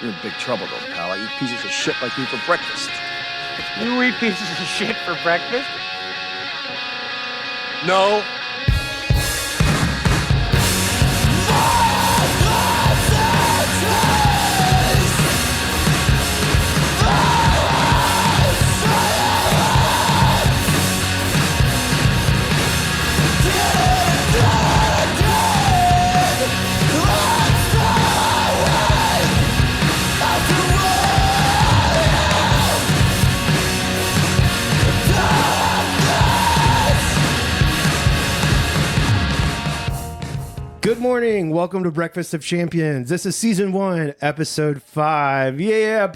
You're in big trouble, though, pal. I eat pieces of shit like you for breakfast. You eat pieces of shit for breakfast? No. Good morning. Welcome to Breakfast of Champions. This is season 1, episode 5. Yeah.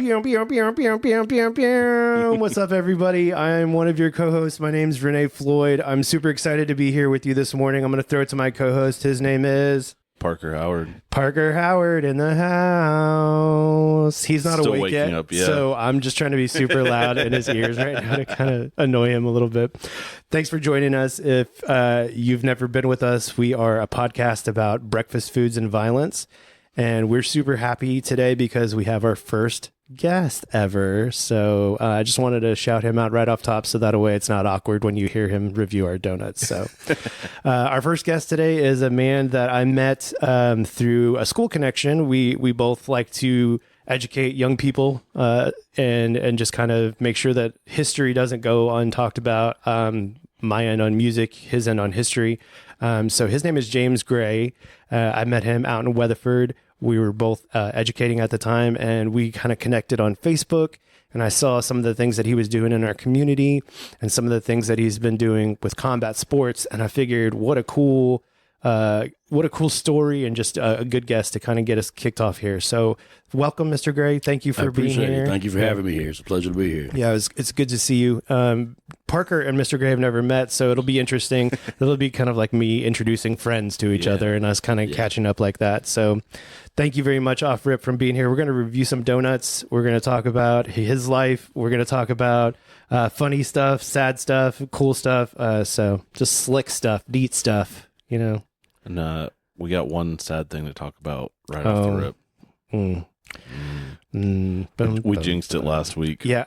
What's up, everybody? I'm one of your co-hosts. My name's Renee Floyd. I'm super excited to be here with you this morning. I'm going to throw it to my co-host. His name is Parker Howard. Parker Howard in the house. He's not Still awake waking yet, up, yeah. so I'm just trying to be super loud in his ears right now to kind of annoy him a little bit. Thanks for joining us. If you've never been with us, we are a podcast about breakfast foods and violence, and we're super happy today because we have our first guest ever. So I just wanted to shout him out right off top so that way it's not awkward when you hear him review our donuts. So our first guest today is a man that I met through a school connection. We both like to educate young people and just kind of make sure that history doesn't go untalked about. My end on music, his end on history. So his name is James Gray. I met him out in Weatherford. We were both educating at the time, and we kind of connected on Facebook, and I saw some of the things that he was doing in our community and some of the things that he's been doing with combat sports. And I figured what a cool story and just a good guest to kind of get us kicked off here. So welcome, Mr. Gray. Thank you for being here. Thank you for having me here. It's a pleasure to be here. Yeah, it's good to see you. Parker and Mr. Gray have never met, so it'll be interesting. It'll be kind of like me introducing friends to each other and us kind of catching up like that. So thank you very much, off rip, from being here. We're going to review some donuts. We're going to talk about his life. We're going to talk about funny stuff, sad stuff, cool stuff. So just slick stuff, neat stuff, you know. And we got one sad thing to talk about right off the rip. We jinxed it last week. Yeah,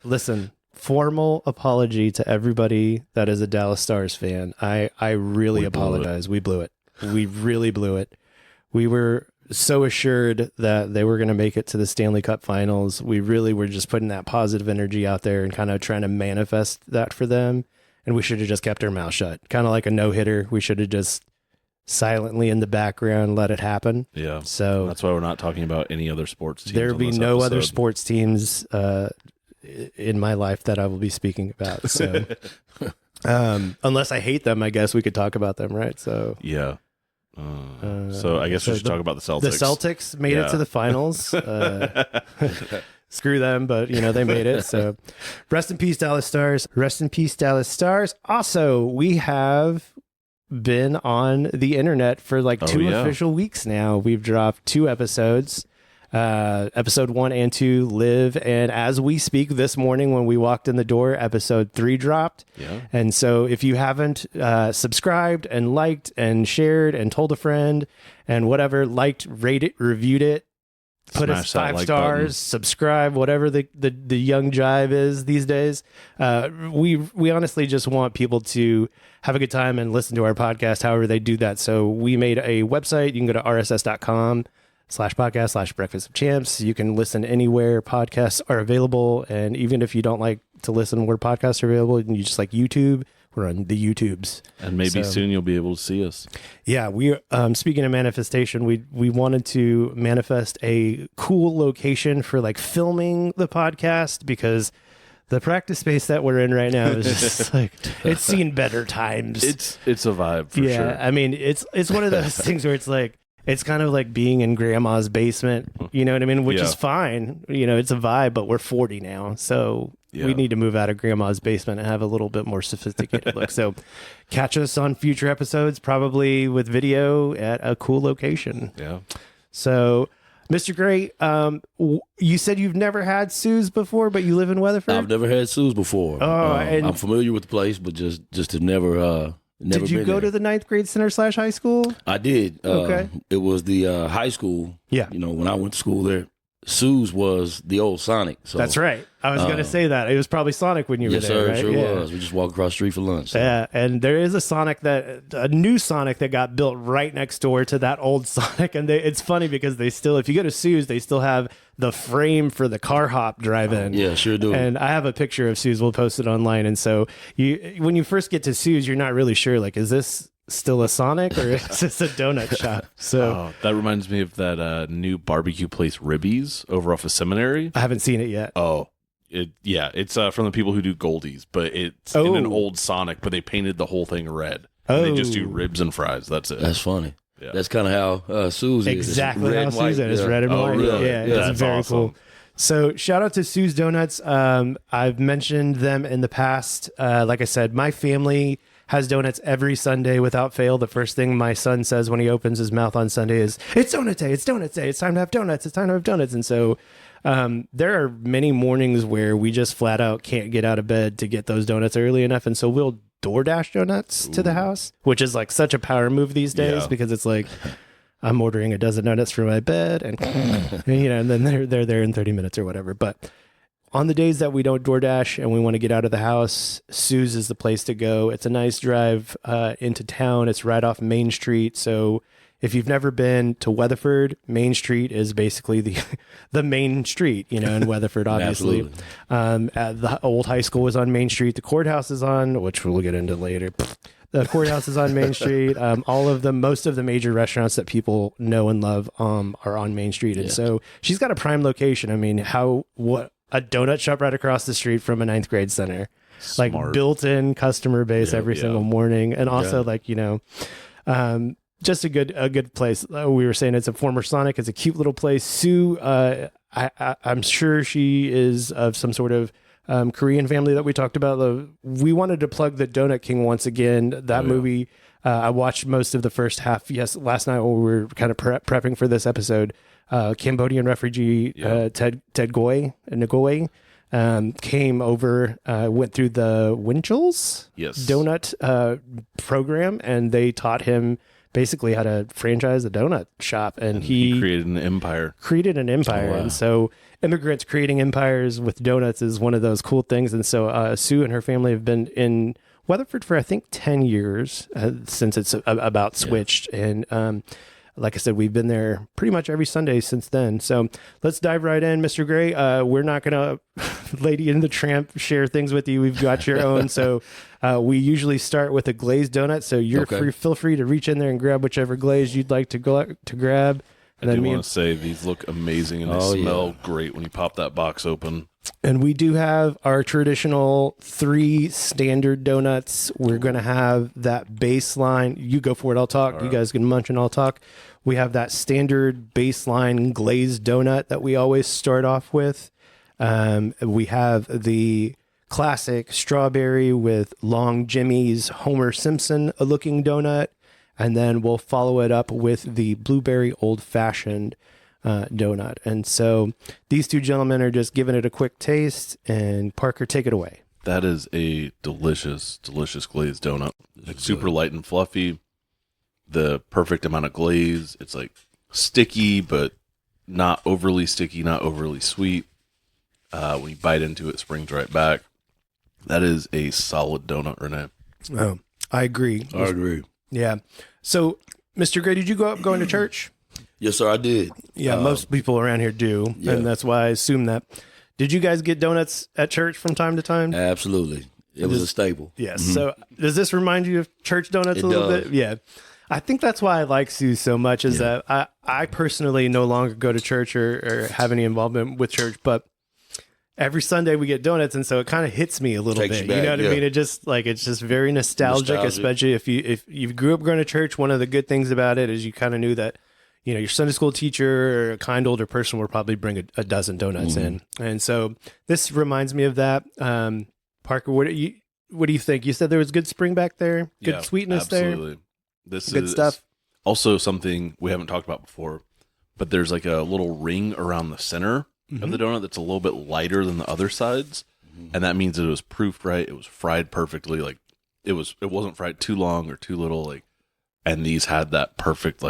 listen, formal apology to everybody that is a Dallas Stars fan. I really apologize. We blew it. We really blew it. We were so assured that they were going to make it to the Stanley Cup Finals. We really were just putting that positive energy out there and kind of trying to manifest that for them. And we should have just kept our mouth shut. Kind of like a no-hitter. We should have just silently in the background let it happen. Yeah. So that's why we're not talking about any other sports teams. There will be no other sports teams in my life that I will be speaking about. So unless I hate them, I guess we could talk about them, right? So yeah. So I guess we should talk about the Celtics. The Celtics made it to the finals. Screw them, but they made it. So rest in peace, Dallas Stars. Rest in peace, Dallas Stars. Also, we have been on the internet for like 2 official weeks now. We've dropped 2 episodes. Episode 1 and 2 live, and as we speak this morning when we walked in the door, episode 3 dropped. And so if you haven't subscribed and liked and shared and told a friend and whatever, liked, rated, reviewed it, put us 5 stars, subscribe, whatever the young jive is these days. We honestly just want people to have a good time and listen to our podcast however they do that. So we made a website. You can go to rss.com/podcast/breakfast of champs. You can listen anywhere podcasts are available. And even if you don't like to listen where podcasts are available, you just like YouTube, we're on the YouTubes. And maybe soon you'll be able to see us. Yeah, we speaking of manifestation, we wanted to manifest a cool location for like filming the podcast, because the practice space that we're in right now is just like, it's seen better times. It's a vibe for sure. Yeah, I mean, it's one of those things where it's like, it's kind of like being in grandma's basement, you know what I mean? Which is fine. It's a vibe, but we're 40 now. So we need to move out of grandma's basement and have a little bit more sophisticated look. So catch us on future episodes, probably with video at a cool location. Yeah. So Mr. Gray, you said you've never had Sue's before, but you live in Weatherford? I've never had Sue's before. Oh, and I'm familiar with the place, but just have never did you go to the 9th grade center / high school? I did. Okay. It was the high school. Yeah. When I went to school there. Sue's was the old Sonic. So That's right. I was going to say that. It was probably Sonic when you were yes, there, sir. right? Sure Yeah. was. We just walked across the street for lunch. So. Yeah, and there is a new Sonic that got built right next door to that old Sonic, and it's funny because they still, if you go to Sue's, they still have the frame for the car hop drive-in. Yeah, sure do. And I have a picture of Sue's. We'll post it online. And so when you first get to Sue's, you're not really sure, like, is this still a Sonic or is this a donut shop? So that reminds me of that new barbecue place, Ribby's, over off of Seminary. I haven't seen it yet. It's from the people who do Goldies, but it's in an old Sonic, but they painted the whole thing red. And they just do ribs and fries. That's it. That's funny. Yeah. That's kind of how Sue's is. Exactly how It's red and white. Sue's is. Yeah. Red and Oh, white. really? Yeah, That's it's very awesome. cool. So shout out to Sue's Donuts. I've mentioned them in the past. Like I said, my family has donuts every Sunday without fail. The first thing my son says when he opens his mouth on Sunday is, "It's donut day. It's donut day. It's time to have donuts. It's time to have donuts." And so there are many mornings where we just flat out can't get out of bed to get those donuts early enough. And so we'll DoorDash donuts to the house, which is like such a power move these days because it's like, I'm ordering a dozen donuts for my bed and and then they're there in 30 minutes or whatever. But on the days that we don't DoorDash and we want to get out of the house, Sue's is the place to go. It's a nice drive into town. It's right off Main Street. So if you've never been to Weatherford, Main Street is basically the main street, in Weatherford, obviously. The old high school is on Main Street. The courthouse is on, which we'll get into later. The courthouse is on Main Street. Most of the major restaurants that people know and love are on Main Street. And so she's got a prime location. I mean, a donut shop right across the street from a ninth grade center, Smart. like built-in customer base every single morning. And also just a good place. We were saying it's a former Sonic. It's a cute little place. Sue, I'm sure she is of some sort of Korean family that we talked about. We wanted to plug the Donut King once again. That movie, I watched most of the first half. Yes, last night when we were kind of prepping for this episode. Cambodian refugee Ted Ngoy came over, went through the Winchell's donut program, and they taught him basically how to franchise a donut shop. And he created an empire. Oh, wow. And so immigrants creating empires with donuts is one of those cool things. And so Sue and her family have been in Weatherford for, I think, 10 years since it's about switched. And like I said, we've been there pretty much every Sunday since then. So let's dive right in, Mr. Gray. We're not going to Lady and the Tramp share things with you. We've got your own. So we usually start with a glazed donut. So you're feel free to reach in there and grab whichever glaze you'd like to grab. And I do want to say these look amazing and they smell great when you pop that box open. And we do have our traditional 3 standard donuts. We're going to have that baseline. You go for it. I'll talk. All right. You guys can munch and I'll talk. We have that standard baseline glazed donut that we always start off with. We have the classic strawberry with long Jimmy's Homer Simpson looking donut. And then we'll follow it up with the blueberry old fashioned donut. And so these two gentlemen are just giving it a quick taste, and Parker, take it away. That is a delicious, delicious glazed donut. It's super light and fluffy. The perfect amount of glaze. It's like sticky, but not overly sticky, not overly sweet. When you bite into it, it springs right back. That is a solid donut, Renee. Oh, I agree. I agree. Yeah. So, Mr. Gray, did you grow up going to church? Yes, sir, I did. Yeah, most people around here do, and that's why I assume that. Did you guys get donuts at church from time to time? Absolutely. It was a staple. Yes. Mm-hmm. So does this remind you of church donuts a little bit? Yeah. I think that's why I like Sue so much is that I personally no longer go to church or have any involvement with church, but every Sunday we get donuts, and so it kind of hits me a little bit. You know what I mean? It's just very nostalgic, especially if you grew up going to church. One of the good things about it is you kind of knew that, your Sunday school teacher or a kind older person will probably bring a dozen donuts in. And so this reminds me of that. Parker, what do you think? You said there was good spring back there, good sweetness absolutely. There. This good is stuff. Also something we haven't talked about before, but there's like a little ring around the center of the donut that's a little bit lighter than the other sides. And that means that it was proofed right. It was fried perfectly. Like it wasn't fried too long or too little. And these had that perfect,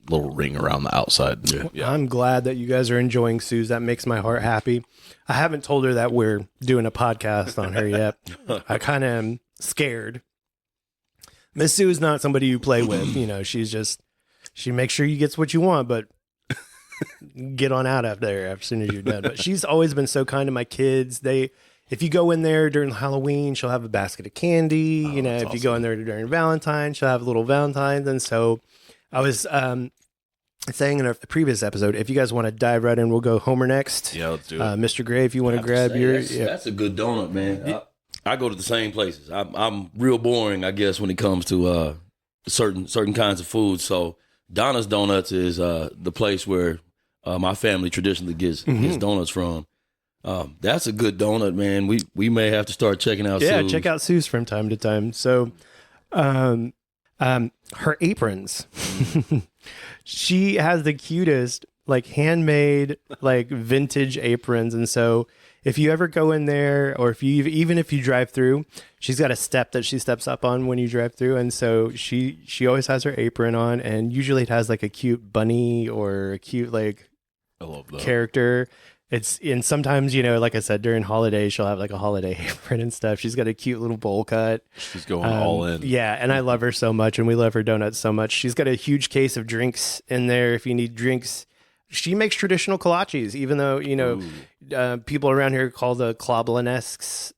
little ring around the outside. Yeah. I'm glad that you guys are enjoying Sue's. That makes my heart happy. I haven't told her that we're doing a podcast on her yet. I kind of am scared. Miss Sue is not somebody you play with. You know, she makes sure you get what you want, but get on out of there as soon as you're done. But she's always been so kind to my kids. If you go in there during Halloween, she'll have a basket of candy. You know, if you go in there during Valentine's, she'll have little Valentines. And so I was saying in a previous episode, if you guys want to dive right in, we'll go Homer next. Yeah, let's do it. Mr. Gray, if you want to grab your... That's a good donut, man. I go to the same places. I'm real boring, I guess, when it comes to certain kinds of food. So Donna's Donuts is the place where my family traditionally gets donuts from. That's a good donut, man. We may have to start checking out Sue's. Check out Sue's from time to time. So her aprons. She has the cutest, like handmade, like vintage aprons. And so if you ever go in there, or even if you drive through, she's got a step that she steps up on when you drive through. And so she always has her apron on, and usually it has like a cute bunny or a cute like I love that. character. And sometimes, you know, like I said, during holidays, she'll have like a holiday apron and stuff. She's got a cute little bowl cut. She's going all in. Yeah, and I love her so much, and we love her donuts so much. She's got a huge case of drinks in there if you need drinks. She makes traditional kolaches, even though, you know, people around here call the Kloblanesks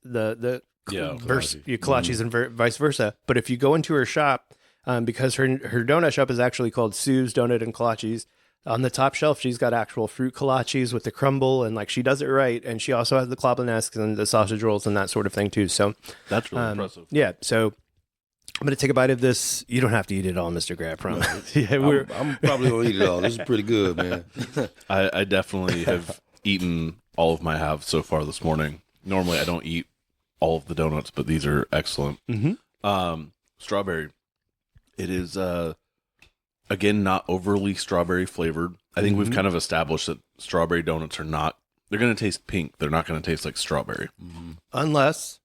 kolaches and vice versa. But if you go into her shop, because her donut shop is actually called Sue's Donut and Kolaches, on the top shelf, she's got actual fruit kolaches with the crumble, and like she does it right. And she also has the Kloblanesks and the sausage rolls and that sort of thing too. So that's really impressive. Yeah. So I'm going to take a bite of this. You don't have to eat it all, Mr. Gray, I promise. Yeah, I'm probably going to eat it all. This is pretty good, man. I definitely have eaten all of my halves so far this morning. Normally, I don't eat all of the donuts, but these are excellent. Strawberry. It is, again, not overly strawberry flavored. I think we've kind of established that strawberry donuts are not, they're going to taste pink. They're not going to taste like strawberry. Unless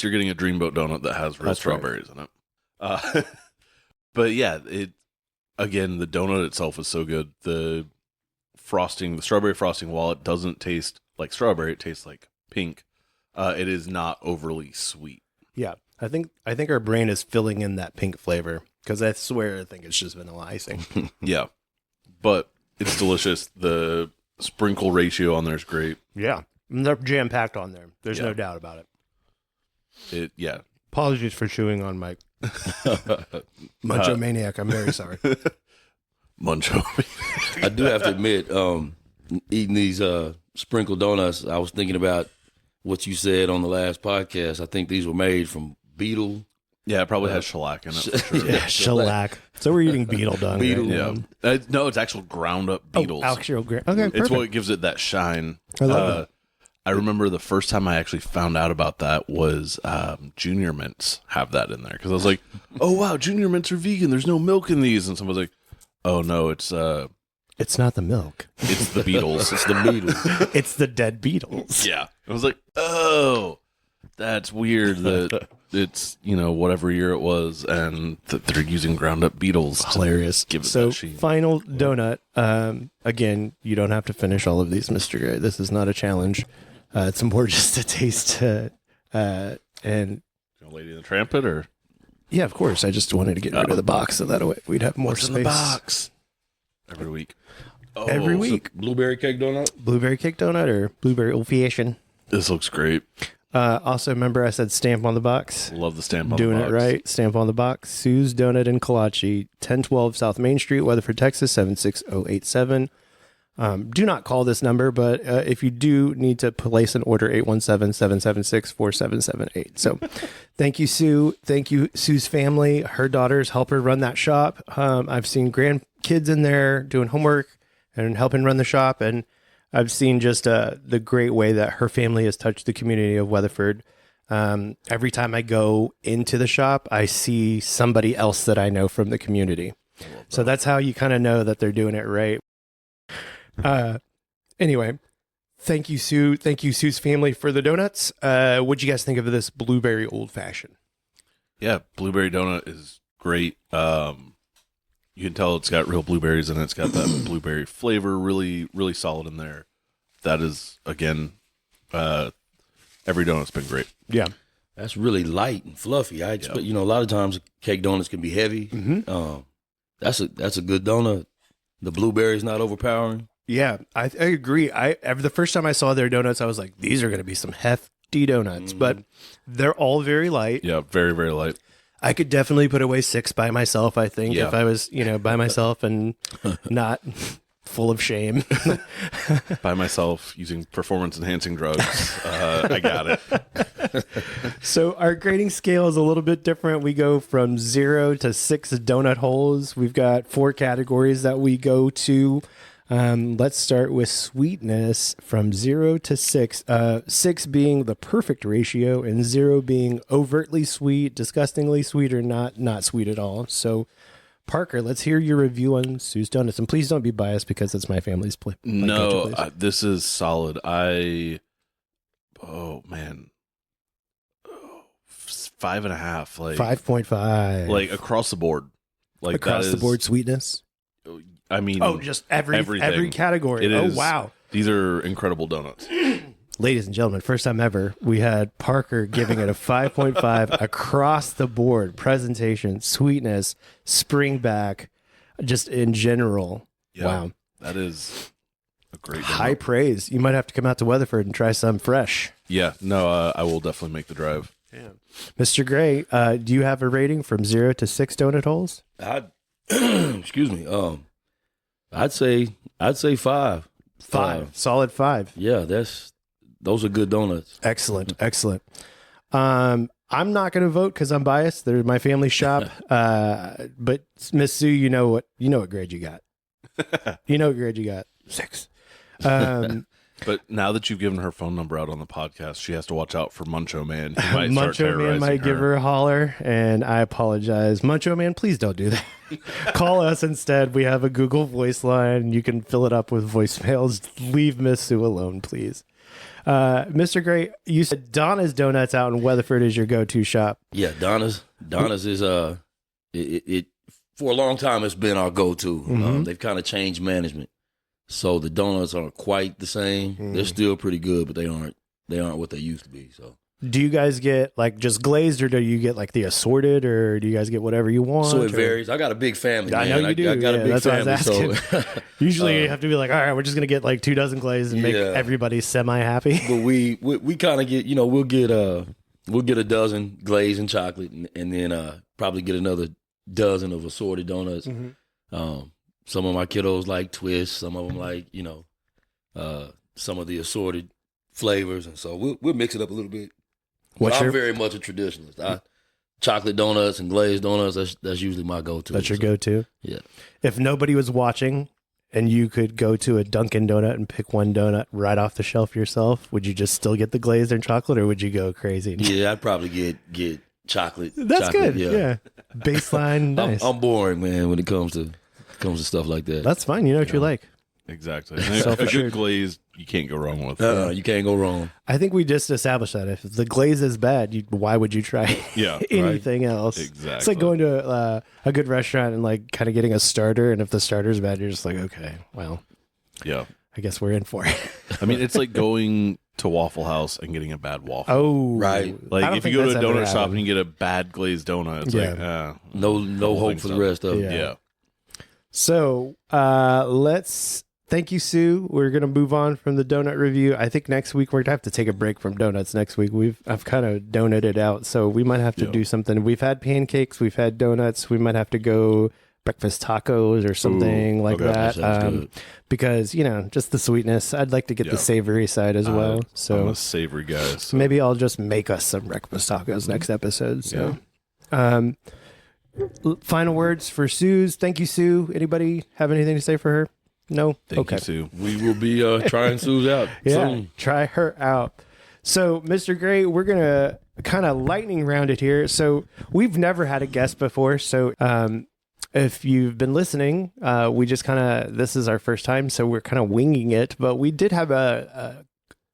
you're getting a Dreamboat donut that has real strawberries in it. But yeah, again, the donut itself is so good. The frosting, the strawberry frosting, while it doesn't taste like strawberry, it tastes like pink. It is not overly sweet. Yeah, I think our brain is filling in that pink flavor, because I swear I think it's just vanilla icing. Yeah, but it's delicious. The sprinkle ratio on there is great. Yeah, and they're jam packed on there. There's no doubt about it. Apologies for chewing on my Muncho Maniac. I'm very sorry. Muncho. I do have to admit, eating these sprinkled donuts, I was thinking about what you said on the last podcast. I think these were made from beetle. Yeah, it probably has shellac in it. For sure. Yeah, shellac. So we're eating beetle dung. Beetle, right? Yeah. No, it's actual ground up beetles. Actual okay, perfect. It's what gives it that shine. I love that. I remember the first time I actually found out about that was Junior Mints have that in there, because I was like, "Oh wow, Junior Mints are vegan. There's no milk in these." And someone was like, "Oh no, it's not the milk. It's the beetles. It's the beetle. It's the dead beetles." Yeah, I was like, "Oh, that's weird that it's whatever year it was, and that they're using ground up beetles." Hilarious. Give it so that sheen. Final donut. Again, you don't have to finish all of these, Mr. Gray. This is not a challenge. It's more just a taste. And Lady in the Trampet, or yeah, of course. I just wanted to get rid of the box so that way we'd have more what's space. in the box? Every week. Every week. Blueberry cake donut? Blueberry cake donut or blueberry old fashioned. This looks great. Also, remember I said stamp on the box? Love the stamp on Doing the box. it right. Stamp on the box. Sue's Donut and Kolache, 1012 South Main Street, Weatherford, Texas, 76087. Do not call this number, but if you do need to place an order, 817-776-4778. So thank you, Sue. Thank you, Sue's family. Her daughters help her run that shop. I've seen grandkids in there doing homework and helping run the shop, and I've seen just the great way that her family has touched the community of Weatherford. Every time I go into the shop, I see somebody else that I know from the community. So that's how you kind of know that they're doing it right. Anyway, thank you, Sue. Thank you, Sue's family, for the donuts. What'd you guys think of this blueberry old fashioned? Yeah, blueberry donut is great. You can tell it's got real blueberries in it. It's got that blueberry flavor, really, really solid in there. That is, again, every donut's been great. Yeah. That's really light and fluffy. I expect, a lot of times cake donuts can be heavy. Mm-hmm. That's a good donut. The blueberry's not overpowering. Yeah, I agree. The first time I saw their donuts, I was like, these are going to be some hefty donuts, but they're all very light. Yeah, very, very light. I could definitely put away 6 by myself, I think, if I was, by myself and not full of shame. By myself using performance-enhancing drugs. I got it. So our grading scale is a little bit different. We go from 0 to 6 donut holes. We've got 4 categories that we go to. Let's start with sweetness from 0 to 6. 6 being the perfect ratio and 0 being overtly sweet, disgustingly sweet, or not sweet at all. So, Parker, let's hear your review on Sue's Donuts. And please don't be biased because it's my family's play. No, this is solid. Oh, man. 5.5. Like 5.5. Like across the board. Like across the board sweetness? I mean, just every category. It is, wow. These are incredible donuts. Ladies and gentlemen, first time ever, we had Parker giving it a 5.5 across the board. Presentation, sweetness, spring back, just in general. Yeah, wow. That is a great donut. High praise. You might have to come out to Weatherford and try some fresh. Yeah, no, I will definitely make the drive. Yeah. Mr. Gray, do you have a rating from 0 to 6 donut holes? Excuse me. I'd say 5. 5. Solid 5. Yeah, those are good donuts. Excellent. I'm not going to vote because I'm biased. They're my family shop. But Miss Sue, you know what grade you got. You know what grade you got. 6. But now that you've given her phone number out on the podcast, she has to watch out for Muncho Man. He might start Muncho Man might give her a holler, and I apologize. Muncho Man, please don't do that. Call us instead. We have a Google voice line. You can fill it up with voicemails. Leave Miss Sue alone, please. Mr. Gray, you said Donna's Donuts out in Weatherford is your go-to shop. Yeah, Donna's is it for a long time it's been our go-to. They've kind of changed management. So the donuts aren't quite the same. They're still pretty good, but they aren't what they used to be. So, do you guys get like just glazed, or do you get like the assorted, or do you guys get whatever you want? So it varies. I got a big family. I know you do. I got a big that's family. What I was asking. So usually you have to be like, all right, we're just gonna get like 2 dozen glazed and make everybody semi-happy. But we kind of get, we'll get a dozen glazed and chocolate, and then probably get another dozen of assorted donuts. Some of my kiddos like twists. Some of them like, some of the assorted flavors. And so we'll mix it up a little bit. I'm very much a traditionalist. Chocolate donuts and glazed donuts, that's usually my go-to. That's your go-to? Yeah. If nobody was watching and you could go to a Dunkin' Donut and pick one donut right off the shelf yourself, would you just still get the glazed and chocolate, or would you go crazy? Yeah, I'd probably get chocolate. That's chocolate, good. Yeah. Baseline, nice. I'm boring, man, when it comes to stuff like that. That's fine. You know what you like. Exactly. A good glaze, you can't go wrong with it. You can't go wrong. I think we just established that. If the glaze is bad, why would you try anything else? Exactly. It's like going to a good restaurant and like kind of getting a starter, and if the starter's bad, you're just like, okay, well, yeah, I guess we're in for it. I mean, it's like going to Waffle House and getting a bad waffle. Oh, right. Like if you go to a donut shop and you get a bad glazed donut, it's like, no hope for the rest of it. Yeah. So thank you, Sue. We're going to move on from the donut review. I think next week we're going to have to take a break from donuts next week. I've kind of donuted out, so we might have to do something. We've had pancakes, we've had donuts. We might have to go breakfast tacos or something like that. That because, just the sweetness. I'd like to get the savory side as well. So I'm a savory guy. So. Maybe I'll just make us some breakfast tacos next episode. So, final words for Sue's. Thank you, Sue. Anybody have anything to say for her? No? Thank you, Sue. We will be trying Sue's out soon. Try her out. So, Mr. Gray, we're going to kind of lightning round it here. So, we've never had a guest before. So, if you've been listening, we just this is our first time, so we're kind of winging it. But we did have a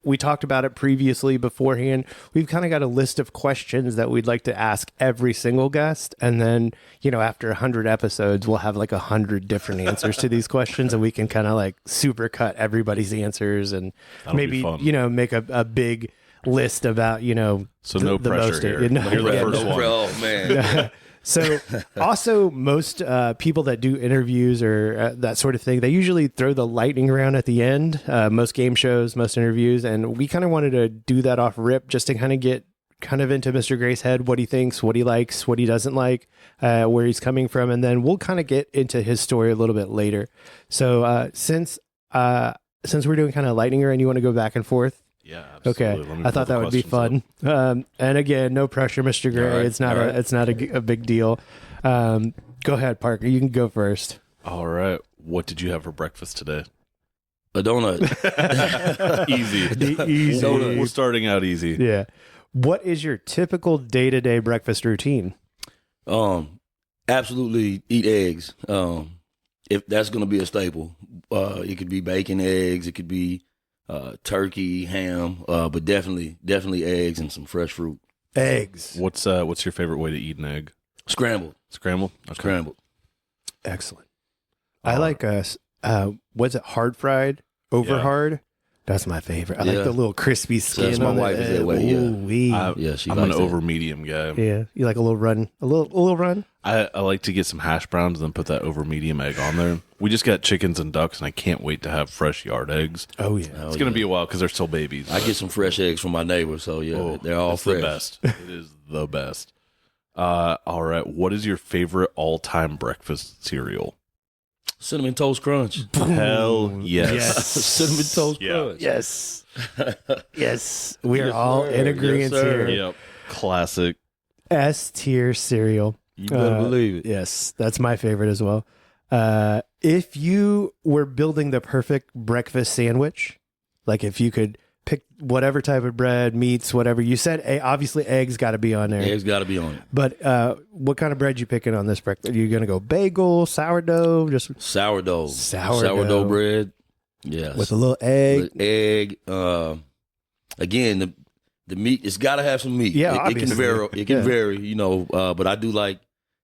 we talked about it previously beforehand. We've kind of got a list of questions that we'd like to ask every single guest. And then, after 100 episodes, we'll have like 100 different answers to these questions, and we can kind of like supercut everybody's answers and maybe, make a big list about, So no pressure here. You're the first one. Oh, man. So also most people that do interviews or that sort of thing, they usually throw the lightning round at the end, most game shows, most interviews. And we kind of wanted to do that off rip just to kind of get into Mr. Gray's head, what he thinks, what he likes, what he doesn't like, where he's coming from. And then we'll kind of get into his story a little bit later. So since we're doing kind of lightning round, you want to go back and forth? Yeah, absolutely. Okay. I thought that would be fun. And again, no pressure, Mr. Gray. Right. It's not a big deal. Go ahead, Parker. You can go first. All right. What did you have for breakfast today? A donut. Easy. We're starting out easy. Yeah. What is your typical day-to-day breakfast routine? Absolutely eat eggs. If that's going to be a staple, it could be bacon, eggs. It could be turkey, ham, but definitely eggs and some fresh fruit. Eggs. What's your favorite way to eat an egg? Scrambled. Scrambled? Okay. Scrambled. Excellent. I like what's it, hard fried? Over hard? That's my favorite. I like the little crispy skin. That's my wife is that way. Yeah. I'm an over medium guy. Yeah, you like a little run, a little run. I like to get some hash browns and then put that over medium egg on there. We just got chickens and ducks, and I can't wait to have fresh yard eggs. Oh yeah, it's gonna be a while because they're still babies. I get some fresh eggs from my neighbors, so they're all fresh. The best. It is the best. All right, what is your favorite all-time breakfast cereal? Cinnamon Toast Crunch. Hell yes. Cinnamon Toast Crunch. Yes. Yes. We are all in agreement here. Yep. Classic. S tier cereal. You better believe it. Yes. That's my favorite as well. If you were building the perfect breakfast sandwich, like if you could pick whatever type of bread, meats, whatever, you said obviously eggs got to be on there. Eggs got to be on it. But what kind of bread you picking on this breakfast? Are you going to go bagel, sourdough, just sourdough bread? Yes, with a little egg. Again, the meat, it's got to have some meat. Yeah, it can vary. It can vary, but I do like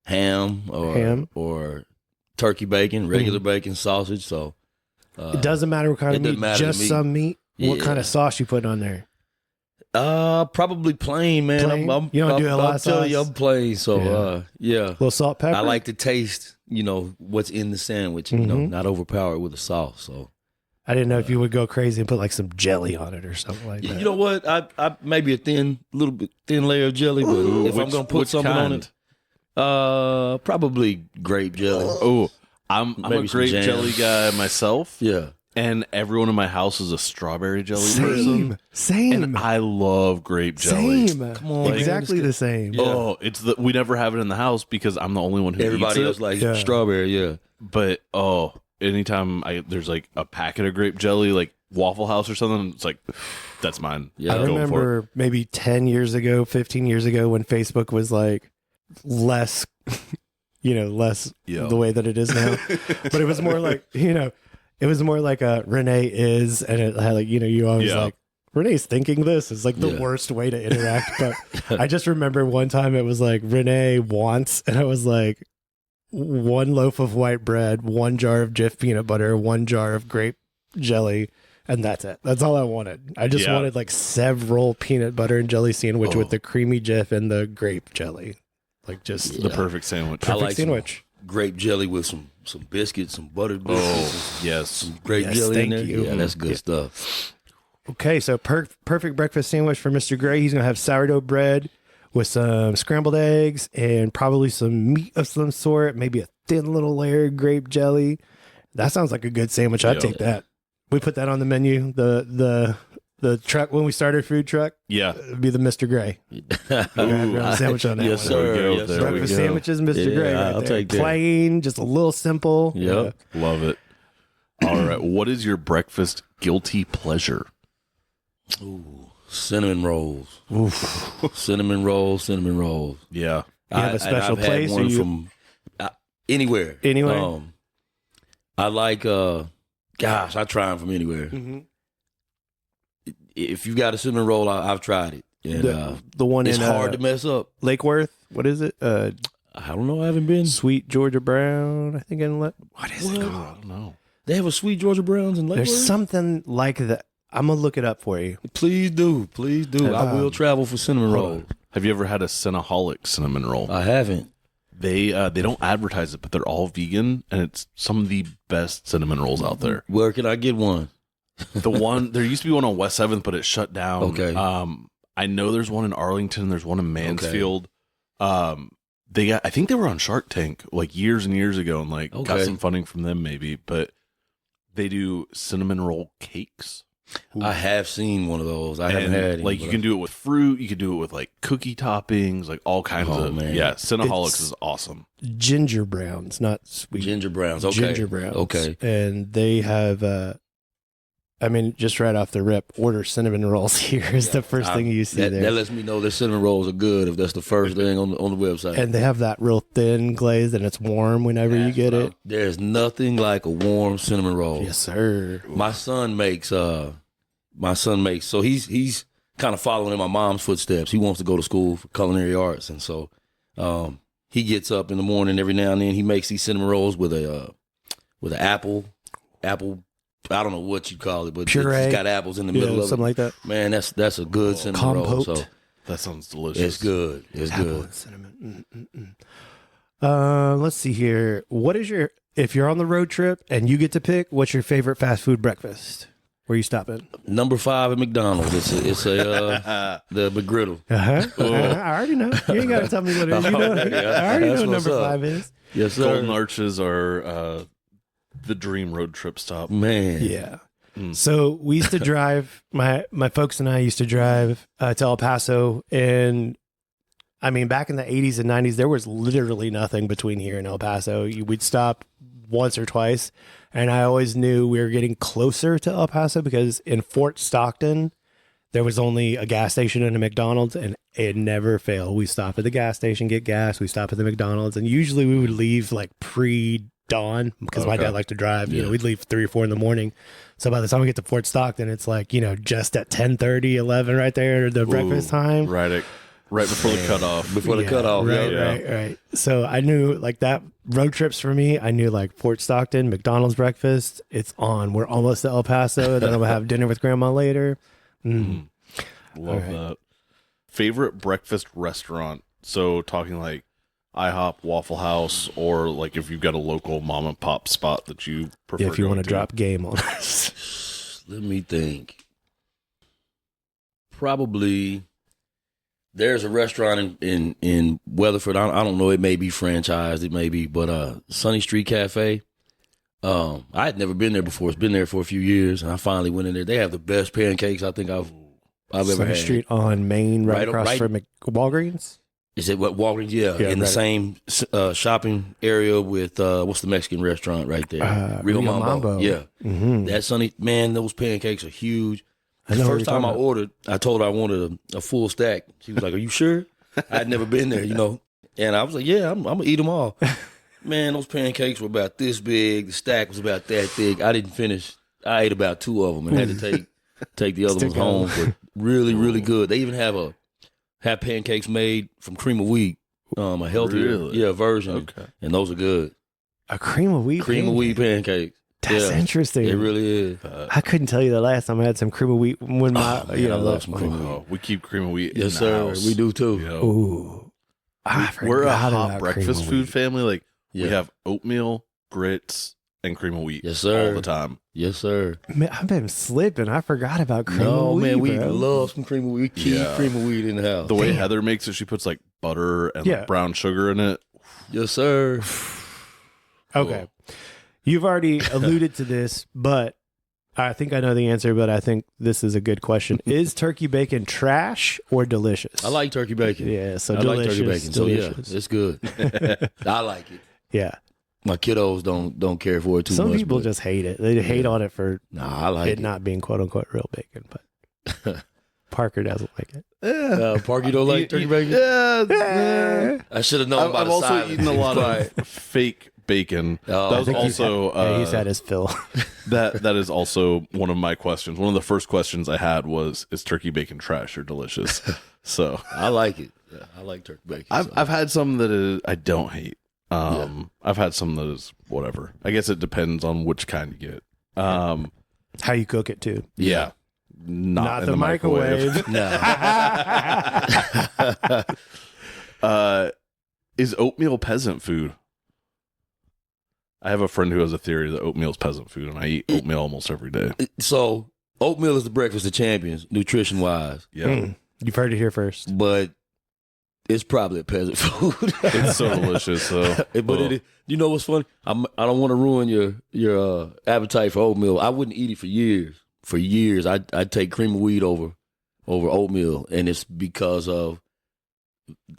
ham or turkey bacon, regular bacon, sausage. So it doesn't matter what kind of meat, just some meat. What kind of sauce you put on there? Probably plain, man. Plain? You don't do a lot of sauce? I'll tell you, I'm plain. So, A little salt, pepper? I like to taste, what's in the sandwich, not overpower it with the sauce. So I didn't know if you would go crazy and put like some jelly on it or something like that. You know what? I maybe a little bit thin layer of jelly, but if I'm going to put something on it, probably grape jelly. Oh, I'm a grape jelly guy myself. Yeah. And everyone in my house is a strawberry jelly person. Same. And I love grape jelly. Same. Come on, exactly the same. Yeah. Oh, we never have it in the house because I'm the only one who Everybody eats else likes strawberry, yeah. But anytime there's like a packet of grape jelly, like Waffle House or something, it's like that's mine. Yeah. I remember maybe 10 years ago, 15 years ago when Facebook was like less the way that it is now. But it was more like, it was more like a Renee is, and it had like, you always like, Renee's thinking this is like the worst way to interact. But I just remember one time it was like Renee wants, and I was like, 1 loaf of white bread, 1 jar of Jif peanut butter, 1 jar of grape jelly, and that's it. That's all I wanted. I just wanted like several peanut butter and jelly sandwich with the creamy Jif and the grape jelly. Like just the perfect sandwich. Perfect sandwich. Grape jelly with some biscuits, some buttered biscuits. Yes. Some grape jelly in there. Yeah, that's good stuff. Okay, so perfect breakfast sandwich for Mr. Gray. He's going to have sourdough bread with some scrambled eggs and probably some meat of some sort, maybe a thin little layer of grape jelly. That sounds like a good sandwich. I'd take that. We put that on the menu. The truck, when we started food truck, it'd be the Mr. Gray. Sandwich on that. Yes, sir. Breakfast sandwiches, Mr. Gray. I'll take that. Plain, just a little simple. Yep. Love it. All right. What is your breakfast guilty pleasure? Ooh, cinnamon rolls. Oof. Cinnamon rolls. You Yeah. have a special place? Had one from anywhere. Anywhere? I like, I try them from anywhere. Mm-hmm. if you got a cinnamon roll, I've tried it. And, the one it's in hard to mess up. Lake Worth. What is it? I don't know. I haven't been. Sweet Georgia Brown. I think what is it I called? don't know. They have a Sweet Georgia Browns in Lake There's Worth? something like that. I'm gonna look it up for you. Please do. I will travel for cinnamon rolls. Have you ever had a Cinnaholic cinnamon roll? I haven't. They don't advertise it, but they're all vegan, and it's some of the best cinnamon rolls out there. Where can I get one? There used to be one on West 7th, but it shut down. Okay. I know there's one in Arlington. There's one in Mansfield. I think they were on Shark Tank like years and years ago, and got some funding from them maybe. But they do cinnamon roll cakes. I have seen one of those. I haven't had any. You can do it with fruit. You can do it with cookie toppings, all kinds of. Man. Yeah, Cinnaholics is awesome. Ginger browns, not sweet. Ginger browns. Okay. Ginger browns. Okay. And they have. Just right off the rip, order cinnamon rolls here is the first thing you see there. That lets me know that cinnamon rolls are good if that's the first thing on the website. And they have that real thin glaze, and it's warm whenever you get it. There's nothing like a warm cinnamon roll. Yes, sir. My son makes. So he's kind of following in my mom's footsteps. He wants to go to school for culinary arts, and so he gets up in the morning every now and then. He makes these cinnamon rolls with an apple. I don't know what you call it, but puree. It's got apples in the middle of it. Something like that. Man, that's a good cinnamon Compote. roll. So That sounds delicious. it's good. It's Apple good. and cinnamon. Let's see here. If you're on the road trip and you get to pick, what's your favorite fast food breakfast? Where you stopping? Number 5 at McDonald's. It's the McGriddle. I already know. You ain't got to tell me what it is. You know, I already know That's what what's number up. 5 is. Yes, sir. Golden Arches are the dream road trip stop. Man. Yeah. So we used to drive, my folks and I used to drive to El Paso. And back in the 80s and 90s, there was literally nothing between here and El Paso. We'd stop once or twice. And I always knew we were getting closer to El Paso because in Fort Stockton, there was only a gas station and a McDonald's, and it never failed. We stop at the gas station, get gas. We stop at the McDonald's, and usually we would leave pre-dawn because my dad liked to drive. You know, we'd leave 3 or 4 in the morning. So by the time we get to Fort Stockton, it's just at 10:30, 11 right there, the breakfast time. Right before the cutoff. Before the cutoff. Right. So I knew that road trips for me, I knew Fort Stockton, McDonald's breakfast, it's on. We're almost to El Paso. Then I'm going to have dinner with grandma later. Love that. Favorite breakfast restaurant? So talking IHOP, Waffle House, or if you've got a local mom and pop spot that you prefer. If you want to drop game on us. Let me think. Probably there's a restaurant in Weatherford. I don't know. It may be franchised. It may be, but Sunny Street Cafe. I had never been there before. It's been there for a few years, and I finally went in there. They have the best pancakes I think I've ever Sunny had. Street on Main, right across from Walgreens. Is it what Walgreens? Yeah, in the same shopping area with what's the Mexican restaurant right there? Rio Mambo. Yeah, that Sunny man. Those pancakes are huge. The first time I ordered, I told her I wanted a full stack. She was like, "Are you sure?" I'd never been there, and I was like, "Yeah, I'm gonna eat them all." Man, those pancakes were about this big. The stack was about that thick. I didn't finish. I ate about 2 of them and had to take the other ones home. But really, really good. They even have pancakes made from cream of wheat, a healthier version. Okay. And those are good. A cream of wheat pancakes. That's interesting. It really is. I couldn't tell you the last time I had some cream of wheat when I love some cream of wheat. We keep cream of wheat. Yes, sir. We do too. Ooh. We're a hot breakfast food family. We have oatmeal, grits, and cream of wheat. Yes, sir. All the time. Yes, sir. Man, I've been slipping. I forgot about cream of wheat. Man, we bro. love some cream of wheat. We keep cream of wheat in the house. The way Heather makes it, she puts butter and brown sugar in it. Yes, sir. Okay. You've already alluded to this, but I think I know the answer, but I think this is a good question. Is turkey bacon trash or delicious? I like turkey bacon. Yeah, so I delicious. like turkey bacon. Delicious. So yeah, it's good. I like it. Yeah. My kiddos don't care for it too much. Some people just hate it. They hate on it for I like it not being quote unquote real bacon, but Parker doesn't like it. Parker, you don't like turkey bacon? Yeah. I should have known about I've also eaten a lot of fake bacon. Oh, That I was think also he's had his fill. that is also one of my questions. One of the first questions I had was, is turkey bacon trash or delicious? So I like it. Yeah, I like turkey bacon. I've had some that I don't hate. I've had some that is whatever. I guess it depends on which kind you get. How you cook it too. Yeah. Not in the microwave. No. Is oatmeal peasant food? I have a friend who has a theory that oatmeal is peasant food, and I eat oatmeal almost every day. So oatmeal is the breakfast of champions, nutrition wise. Yeah. You've heard it here first. But it's probably a peasant food. It's so delicious. So, but you know what's funny? I don't want to ruin your appetite for oatmeal. I wouldn't eat it for years. For years, I'd take cream of wheat over oatmeal, and it's because of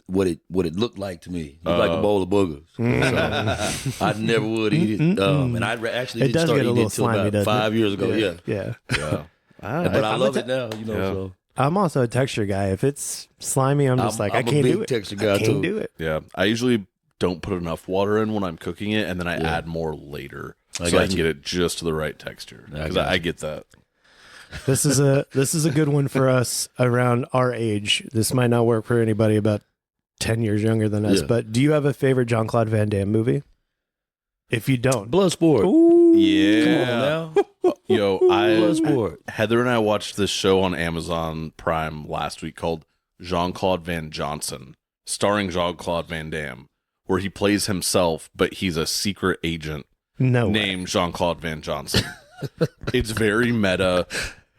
what it looked like to me. It looked like a bowl of boogers. So I never would eat it. And I actually didn't start eating it until about 5 years ago. Yeah. But I love it now. So. I'm also a texture guy. If it's slimy, I'm just I can't do it. I'm a big texture guy I can't too. do it. Yeah. I usually don't put enough water in when I'm cooking it, and then I add more later so I can get it just to the right texture. Because I get that. This is a good one for us around our age. This might not work for anybody about 10 years younger than us, but do you have a favorite Jean-Claude Van Damme movie? If you don't. Bloodsport. Ooh. Yeah. Come on now. Yo, Bloodsport. Heather and I watched this show on Amazon Prime last week called Jean-Claude Van Johnson, starring Jean-Claude Van Damme, where he plays himself, but he's a secret agent named Jean-Claude Van Johnson. It's very meta,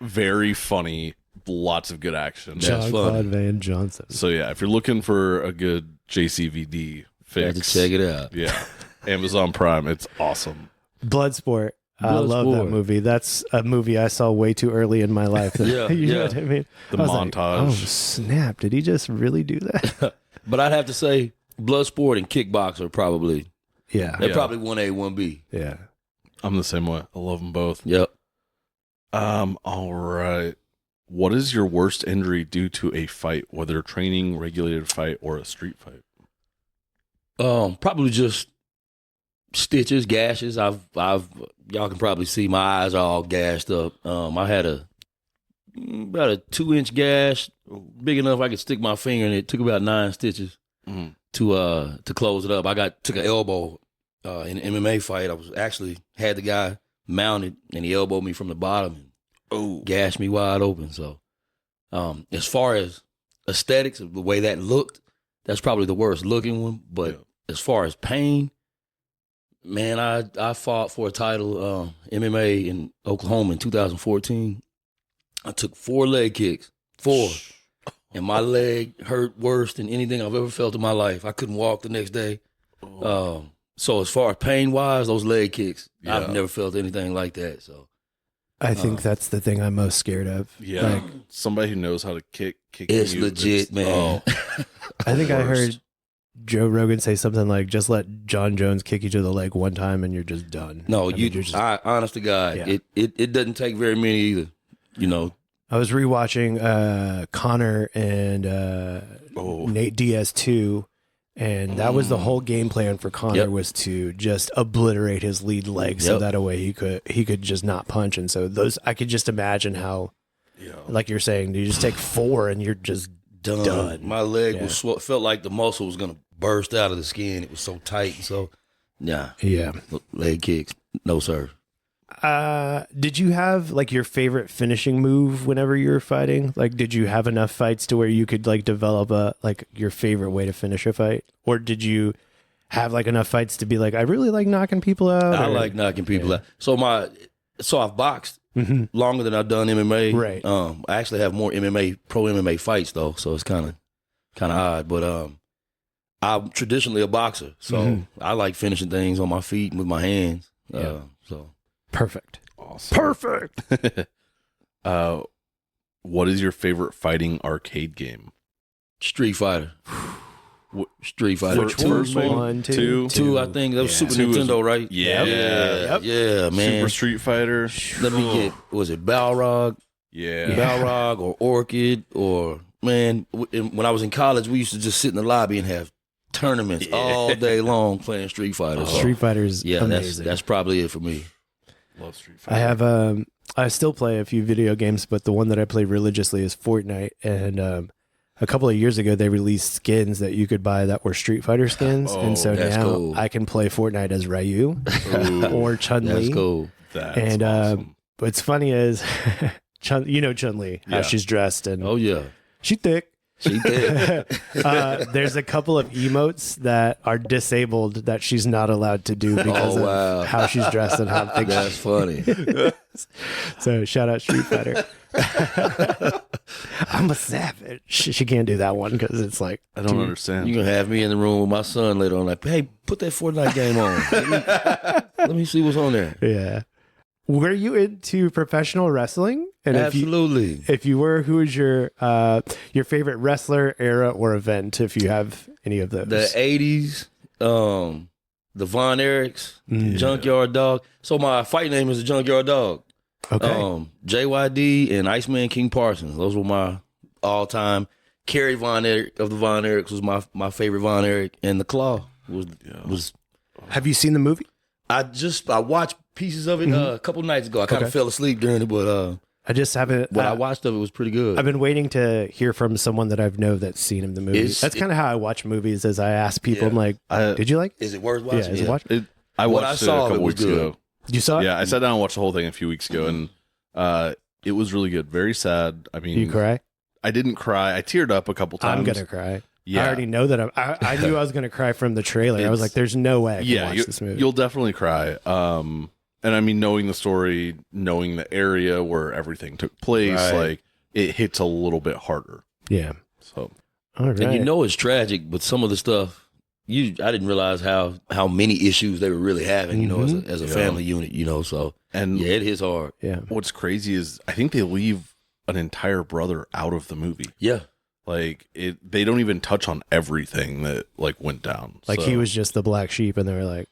very funny, lots of good action. Jean-Claude Van Johnson. So yeah, if you're looking for a good JCVD fix, have to check it out. Yeah, Amazon Prime, it's awesome. Bloodsport. I love that movie. That's a movie I saw way too early in my life. You know what I mean? The montage. Like, oh, snap. Did he just really do that? But I'd have to say Bloodsport and Kickboxer are probably, they're probably 1A, 1B. Yeah. I'm the same way. I love them both. Yep. All right. What is your worst injury due to a fight, whether training, regulated fight, or a street fight? Probably just stitches, gashes. Y'all can probably see my eyes are all gashed up. I had about a 2-inch gash, big enough I could stick my finger in it. It took about 9 stitches to close it up. I took an elbow in an MMA fight. I was actually had the guy mounted and he elbowed me from the bottom and gashed me wide open. So as far as aesthetics of the way that looked, that's probably the worst looking one. But as far as pain, man, I fought for a title MMA in Oklahoma in 2014. I took 4 leg kicks, 4, and my leg hurt worse than anything I've ever felt in my life. I couldn't walk the next day. So as far as pain wise, those leg kicks, I've never felt anything like that. So I think that's the thing I'm most scared of. Yeah, like, somebody who knows how to kick. It's legit, man. I think I heard Joe Rogan say something like, "Just let John Jones kick you to the leg one time, and you're just done." No, honest to God, it doesn't take very many either. You know, I was rewatching Connor and Nate Diaz 2, and that was the whole game plan for Connor was to just obliterate his lead leg so that way he could just not punch. And so I could just imagine how, like you're saying, you just take 4 and you're just done. My leg felt like the muscle was gonna burst out of the skin. It was so tight. So, leg kicks, no sir. Did you have like your favorite finishing move whenever you were fighting? Like, did you have enough fights to where you could like develop your favorite way to finish a fight? Or did you have like enough fights to be like, I really like knocking people out? I like knocking people out. So I've boxed longer than I've done MMA. Right. I actually have more pro MMA fights though. So it's kind of odd, but, I'm traditionally a boxer. So I like finishing things on my feet and with my hands. So. Perfect. Awesome. Perfect. What is your favorite fighting arcade game? Street Fighter. Street Fighter. Which one? 2, I think. That was Super Nintendo, right? Yeah. Yeah, man. Super Street Fighter. Let me get, was it Balrog? Yeah. Balrog or Orchid or, man, when I was in college, we used to just sit in the lobby and have tournaments all day long playing Street Fighter. So, Street Fighter's amazing. That's probably it for me. Love Street Fighter. I have I still play a few video games, but the one that I play religiously is Fortnite. And a couple of years ago, they released skins that you could buy that were Street Fighter skins, and so now cool. I can play Fortnite as Ryu or Chun-Li. That's cool. And awesome. what's funny is, Chun-Li, how she's dressed, and Oh yeah, she thick. she did. There's a couple of emotes that are disabled that she's not allowed to do because of how she's dressed and how thick That's funny. So shout out Street Fighter. I'm a savage. She can't do that one because it's like I don't understand. You can have me in the room with my son later on. Like, hey, put that Fortnite game on. Let me see what's on there. Yeah. Were you into professional wrestling? And Absolutely. If you were, who is your favorite wrestler, era, or event? If you have any of those, The 80s, the Von Erichs, Junkyard Dog. So my fight name is the Junkyard Dog. Okay. JYD and Iceman King Parsons. Those were my all-time. Kerry Von Erich of the Von Erichs was my favorite Von Erich, and the Claw was. Have you seen the movie? I watched pieces of it a couple nights ago. I kind of fell asleep during it, but I just haven't. what I watched of it was pretty good. I've been waiting to hear from someone that I've know that's seen the movie. That's kind of how I watch movies. As I ask people, I'm like, "Did you like it? Is it worth watching? Yeah, is it watch? I What watched I saw, it a couple it was weeks good. ago. You saw it? Yeah, I sat down and watched the whole thing a few weeks ago, and it was really good. Very sad. I mean, You cry? I didn't cry. I teared up a couple times. I'm gonna cry. Yeah. I already know that. I knew I was gonna cry from the trailer. I was like, "There's no way I can watch this movie." You'll definitely cry. And I mean, knowing the story, knowing the area where everything took place, Right. like it hits a little bit harder. Yeah. So All right. And you know it's tragic, but some of the stuff I didn't realize how many issues they were really having, you know, as a family unit, you know. So and yeah, it hits hard. Yeah. what's crazy is I think they leave an entire brother out of the movie. Yeah. Like they don't even touch on everything that like went down. Like So, he was just the black sheep, and they were like,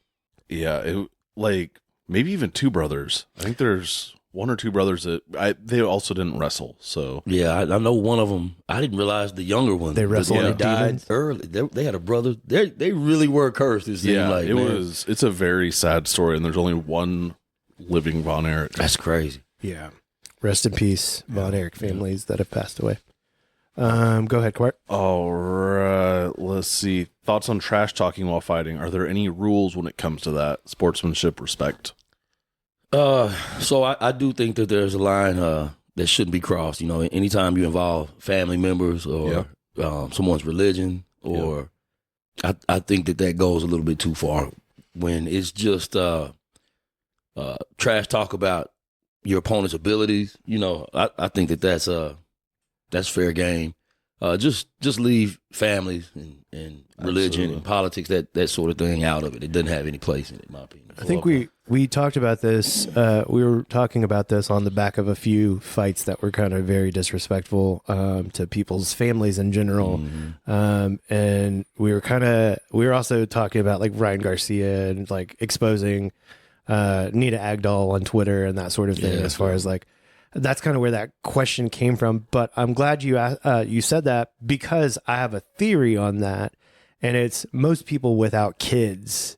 yeah, like maybe even two brothers. I think there's one or two brothers that they also didn't wrestle. So Yeah, I know one of them. I didn't realize the younger one. They wrestled They with died demons? early. They had a brother. They really were cursed. It seemed yeah, like, man. it's a very sad story, and there's only one living Von Erich. That's crazy. "Yeah, rest in peace, Von Erich families that have passed away." Go ahead, Quart. All right, let's see. Thoughts on trash talking while fighting? Are there any rules when it comes to that? Sportsmanship, respect. So I do think that there's a line that shouldn't be crossed. You know, anytime you involve family members or someone's religion, or I think that goes a little bit too far when it's just trash talk about your opponent's abilities. You know, I think that's fair game. Just leave families and religion Absolutely. and politics, that sort of thing, out of it. It doesn't have any place in it, in my opinion. I think we talked about this. We were talking about this on the back of a few fights that were kind of very disrespectful to people's families in general. And we were also talking about like Ryan Garcia and like exposing Nita Agdal on Twitter and that sort of thing. Yeah, as far as like, that's kind of where that question came from. But I'm glad you said that, because I have a theory on that, and it's most people without kids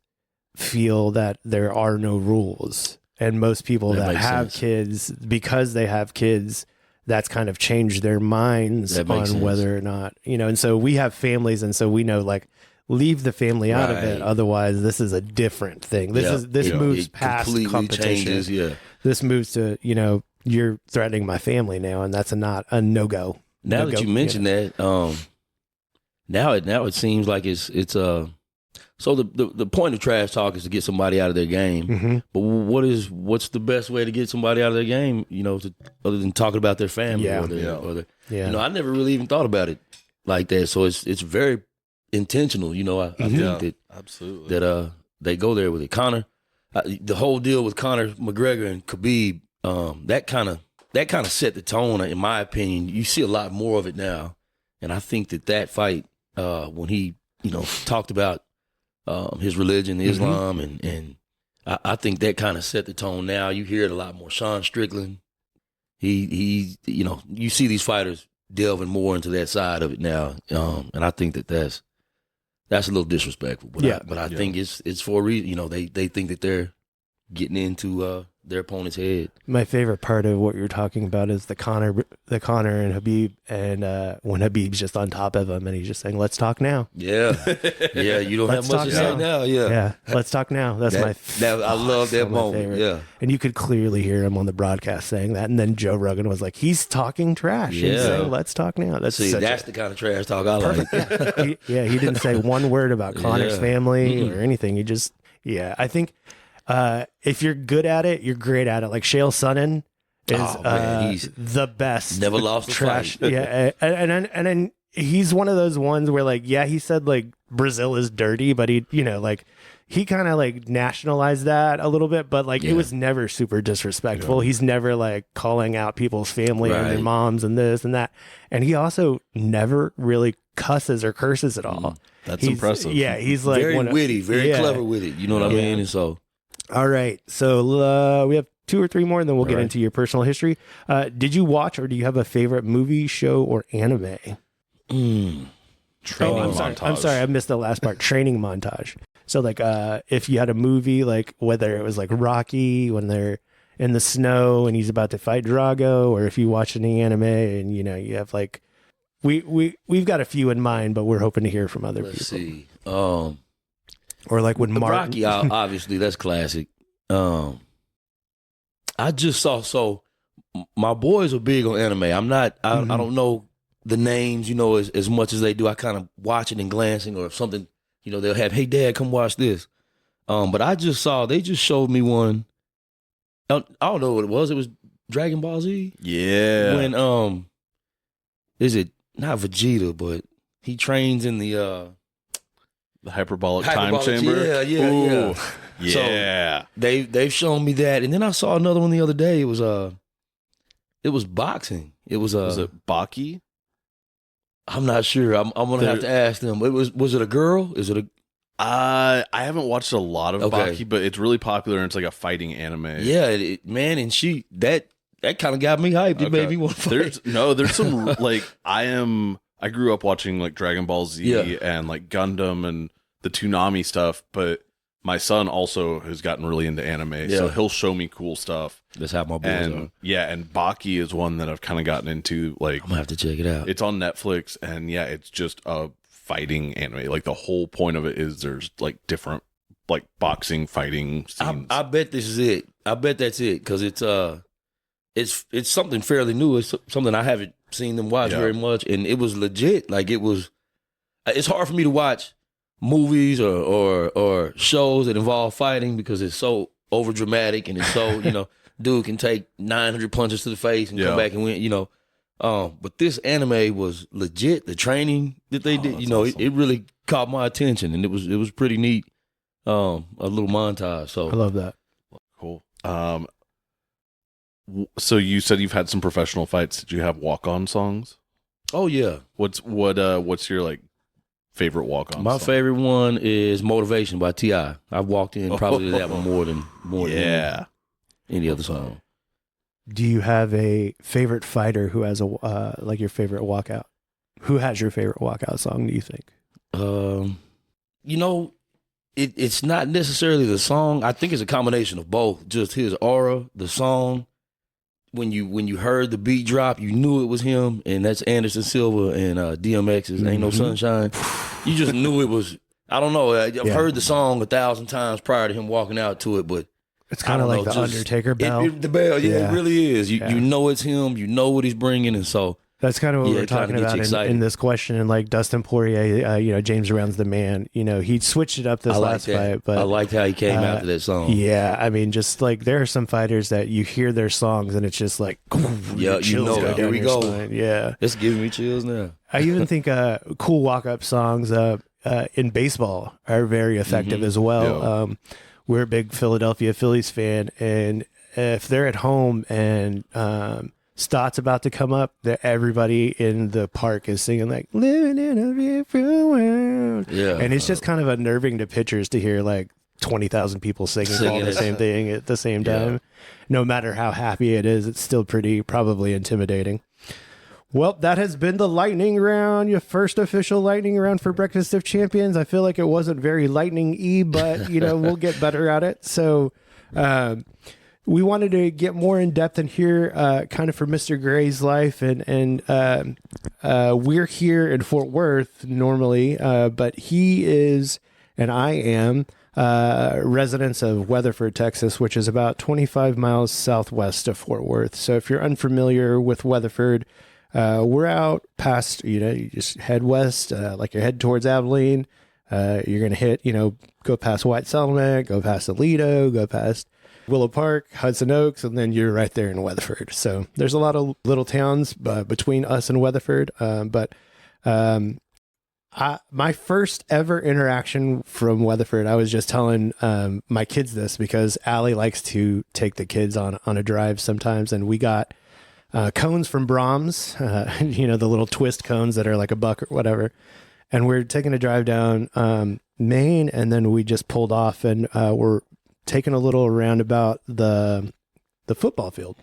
feel that there are no rules, and most people that makes have sense. kids, because they have kids, that's kind of changed their minds That on makes sense. whether or not, you know. And so we have families, and so we know, like, leave the family out of it, Right. otherwthis this is a different thing. This moves It past completely competition. changes, yeah. This moves to, you know, you're threatening my family now, and that's not a no-go. Now No-go, that you mention that, now it seems like it's so the point of trash talk is to get somebody out of their game. Mhm. But what's the best way to get somebody out of their game? You know, other than talking about their family Yeah. or their Yeah. you know, I never really even thought about it like that. So it's very intentional. You know, I think that Absolutely. they go there with it. Conor, the whole deal with Conor McGregor and Khabib, that kind of set the tone, in my opinion. You see a lot more of it now, and I think that fight, when he, you know, talked about his religion, Islam, and I think that kind of set the tone. Now you hear it a lot more. Sean Strickland, he you know, you see these fighters delving more into that side of it now, and I think that's that's a little disrespectful. But I think it's for a reason. You know, they think that they're getting into their opponent's head. My favorite part of what you're talking about is the Connor and Habib, and when Habib's just on top of him and he's just saying, "Let's talk now." Yeah, yeah. You don't have much to say now. Yeah, let's talk now. That's I love that moment. Favorite. Yeah, and you could clearly hear him on the broadcast saying that, and then Joe Rogan was like, "He's talking trash." Yeah, he's saying, "Let's talk now." That's the kind of trash talk I like. He didn't say one word about Connor's family or anything. He just, I think. If you're good at it, you're great at it. Like Chael Sonnen is he's the best. Never lost a trash. fight. Yeah, and then he's one of those ones where like, he said like Brazil is dirty, but he, like he kind of like nationalized that a little bit, but like it was never super disrespectful. He's never like calling out people's family and their moms and this and that. And he also never really cusses or curses at all. That's impressive. Yeah, he's like very witty, very clever with it. You know what I mean? And so. All right. So we have 2 or 3 more, and then we'll get into your personal history. Did you watch or do you have a favorite movie, show, or anime? Training montage. I'm sorry. I missed the last part. Training montage. So like if you had a movie, like whether it was like Rocky when they're in the snow and he's about to fight Drago, or if you watch any anime and, you have like, we've got a few in mind, but we're hoping to hear from other people. Let's see. Or like when Rocky, obviously that's classic. I just saw. So my boys are big on anime. I'm not. I don't know the names, as much as they do. I kind of watch it and glancing, or if something, they'll have, "Hey, Dad, come watch this." But I just saw. They just showed me one. I don't know what it was. It was Dragon Ball Z. Yeah. When is it not Vegeta, but he trains in the hyperbolic time chamber. Yeah. Yeah. So they've shown me that, and then I saw another one the other day. It was boxing. It was it Baki? I'm not sure. I'm gonna have to ask them. Was it a girl? Is it a? I haven't watched a lot of Baki, but it's really popular and it's like a fighting anime. Yeah, man, and that kind of got me hyped. It made me want to fight. There's some like I grew up watching like Dragon Ball Z and like Gundam and the Toonami stuff, but my son also has gotten really into anime, so he'll show me cool stuff. That's how my boys are. Yeah, and Baki is one that I've kind of gotten into. Like, I'm gonna have to check it out. It's on Netflix, and it's just a fighting anime. Like the whole point of it is there's like different like boxing fighting scenes. I bet this is it. I bet that's it because it's something fairly new. It's something I haven't seen them watch very much, and it was legit. Like it's hard for me to watch movies or shows that involve fighting because it's so over dramatic and it's so dude can take 900 punches to the face and come back and win. But this anime was legit. The training that they did, awesome. it really caught my attention, and it was pretty neat. A little montage. So I love that. Cool. So you said you've had some professional fights. Did you have walk-on songs? Oh yeah. What's your like favorite walk-on? My favorite one is "Motivation" by T.I. I've walked in probably to that one more than any other song. Do you have a favorite fighter who has like your favorite walkout? Who has your favorite walkout song? Do you think? It's not necessarily the song. I think it's a combination of both. Just his aura, the song. When you heard the beat drop, you knew it was him, and that's Anderson Silva and DMX's "Ain't No Sunshine." You just knew it was. I don't know. I've heard the song 1,000 times prior to him walking out to it, but it's kind of like the Undertaker bell. The bell, it really is. You know it's him. You know what he's bringing, and so. That's kind of what we're talking about in this question. And like Dustin Poirier, James Brown's the man. He switched it up this last fight. But I liked how he came after that song. Yeah, I mean, just like there are some fighters that you hear their songs and it's just like, here we go. Spine. Yeah, it's giving me chills now. I even think cool walk-up songs in baseball are very effective as well. Yeah. We're a big Philadelphia Phillies fan, and if they're at home and Stott's about to come up, that everybody in the park is singing like "Living in a Different World." Yeah, and it's just kind of unnerving to pitchers to hear like 20,000 people singing all the same thing at the same time. No matter how happy it is, it's still probably intimidating. Well, that has been the lightning round, your first official lightning round for Breakfast of Champions. I feel like it wasn't very lightning-y, but, we'll get better at it. So we wanted to get more in depth and hear kind of for Mr. Gray's life. And we're here in Fort Worth normally, but he is, and I am, residents of Weatherford, Texas, which is about 25 miles southwest of Fort Worth. So if you're unfamiliar with Weatherford, we're out past, you just head west, like you're heading towards Abilene. You're going to hit, go past White Settlement, go past Aledo, go past Willow Park, Hudson Oaks, and then you're right there in Weatherford. So there's a lot of little towns between us and Weatherford. My first ever interaction from Weatherford, I was just telling my kids this because Allie likes to take the kids on a drive sometimes, and we got cones from Brahms, the little twist cones that are like $1 or whatever. And we're taking a drive down Maine, and then we just pulled off, and we're taking a little roundabout the football field.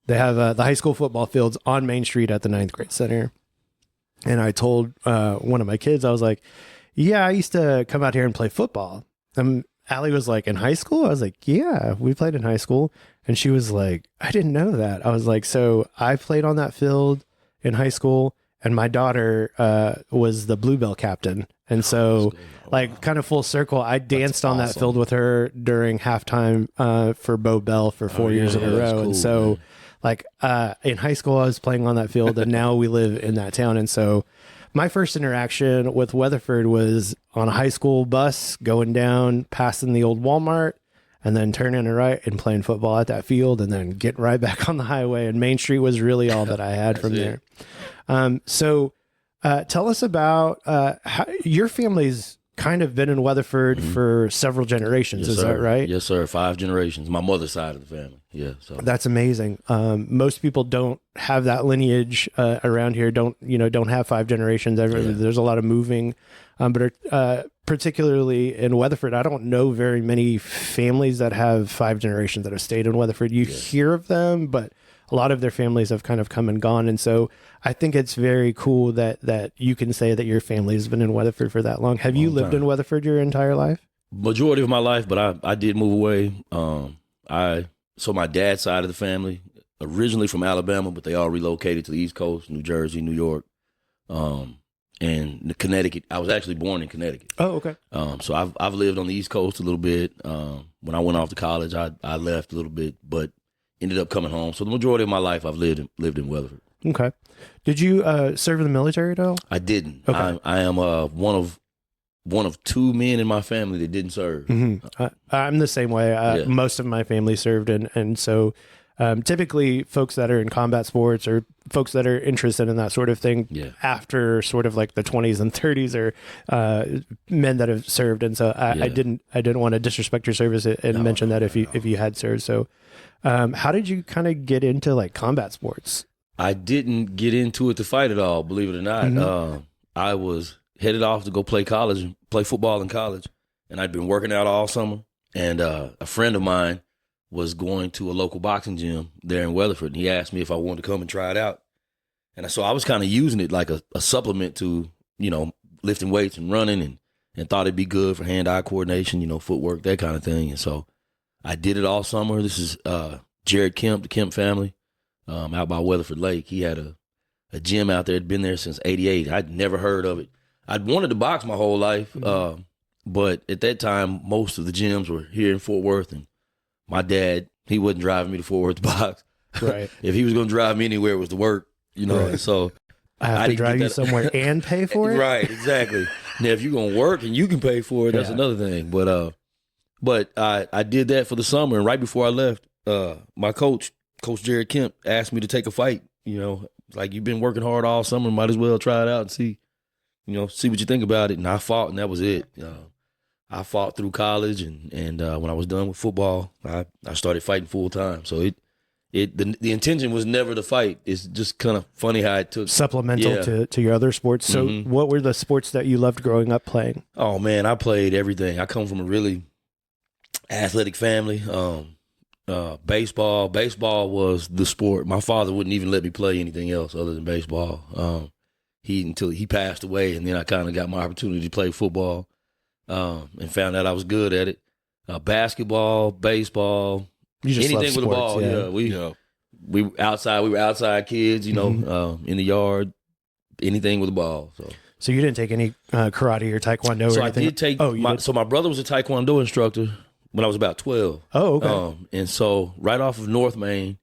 They have the high school football fields on Main Street at the 9th grade center. And I told one of my kids, I was like, yeah, I used to come out here and play football. Allie was like, in high school? I was like, yeah, we played in high school. And she was like, I didn't know that. I was like, so I played on that field in high school, and my daughter was the Bluebell captain. And so, kind of full circle, I danced on that field with her during halftime for Bo Bell for 4 years in a row. Cool, and so, in high school, I was playing on that field, and now we live in that town. And so my first interaction with Weatherford was on a high school bus going down, passing the old Walmart, and then turning right and playing football at that field, and then getting right back on the highway. And Main Street was really all that I had from there. So tell us about how your family's kind of been in Weatherford for several generations. Yes, is that right? Yes, sir. 5 generations. My mother's side of the family. Yeah. So that's amazing. Most people don't have that lineage around here. Don't have 5 generations. There's a lot of moving, but particularly in Weatherford, I don't know very many families that have 5 generations that have stayed in Weatherford. You hear of them, but a lot of their families have kind of come and gone. And so I think it's very cool that you can say that your family has been in Weatherford for that long. Have you lived in Weatherford your entire life? Majority of my life, but I did move away. So my dad's side of the family, originally from Alabama, but they all relocated to the East Coast, New Jersey, New York, and Connecticut. I was actually born in Connecticut. Oh, okay. So I've lived on the East Coast a little bit. When I went off to college, I left a little bit, but ended up coming home. So the majority of my life, I've lived in Weatherford. Okay. Did you serve in the military at all? I didn't. Okay. I am one of 2 men in my family that didn't serve. Mm-hmm. I'm the same way. Most of my family served, and so typically folks that are in combat sports or folks that are interested in that sort of thing after sort of like the 20s and 30s are men that have served. And so I didn't want to disrespect your service and mention that if you had served. So how did you kind of get into like combat sports? I didn't get into it to fight at all, believe it or not. Mm-hmm. I was headed off to go play football in college, and I'd been working out all summer. And a friend of mine was going to a local boxing gym there in Weatherford, and he asked me if I wanted to come and try it out. And so I was kind of using it like a supplement to, lifting weights and running, and thought it'd be good for hand-eye coordination, footwork, that kind of thing. And so I did it all summer. This is Jared Kemp, the Kemp family, out by Weatherford Lake. He had a gym out there. Had been there since '88. I'd never heard of it. I'd wanted to box my whole life, but at that time, most of the gyms were here in Fort Worth, and my dad, he wasn't driving me to Fort Worth to box. Right. If he was going to drive me anywhere, it was to work, Right. So I have to drive you somewhere and pay for it? Right, exactly. Now, if you're going to work and you can pay for it, that's another thing. But I did that for the summer, and right before I left, my Coach Jared Kemp, asked me to take a fight. Like, you've been working hard all summer, might as well try it out and see what you think about it. And I fought, and that was it. I fought through college, and when I was done with football, I started fighting full time. So the intention was never to fight. It's just kind of funny how it took supplemental to your other sports. So what were the sports that you loved growing up playing? Oh man, I played everything. I come from a really athletic family. Baseball. Baseball was the sport. My father wouldn't even let me play anything else other than baseball. Until he passed away, and then I kind of got my opportunity to play football, and found out I was good at it. Basketball, baseball, anything with a ball. Yeah, we were outside kids, in the yard, anything with a ball. So you didn't take any karate or taekwondo or anything? I did take. So my brother was a taekwondo instructor when I was about 12. Oh, okay. And so right off of North Main,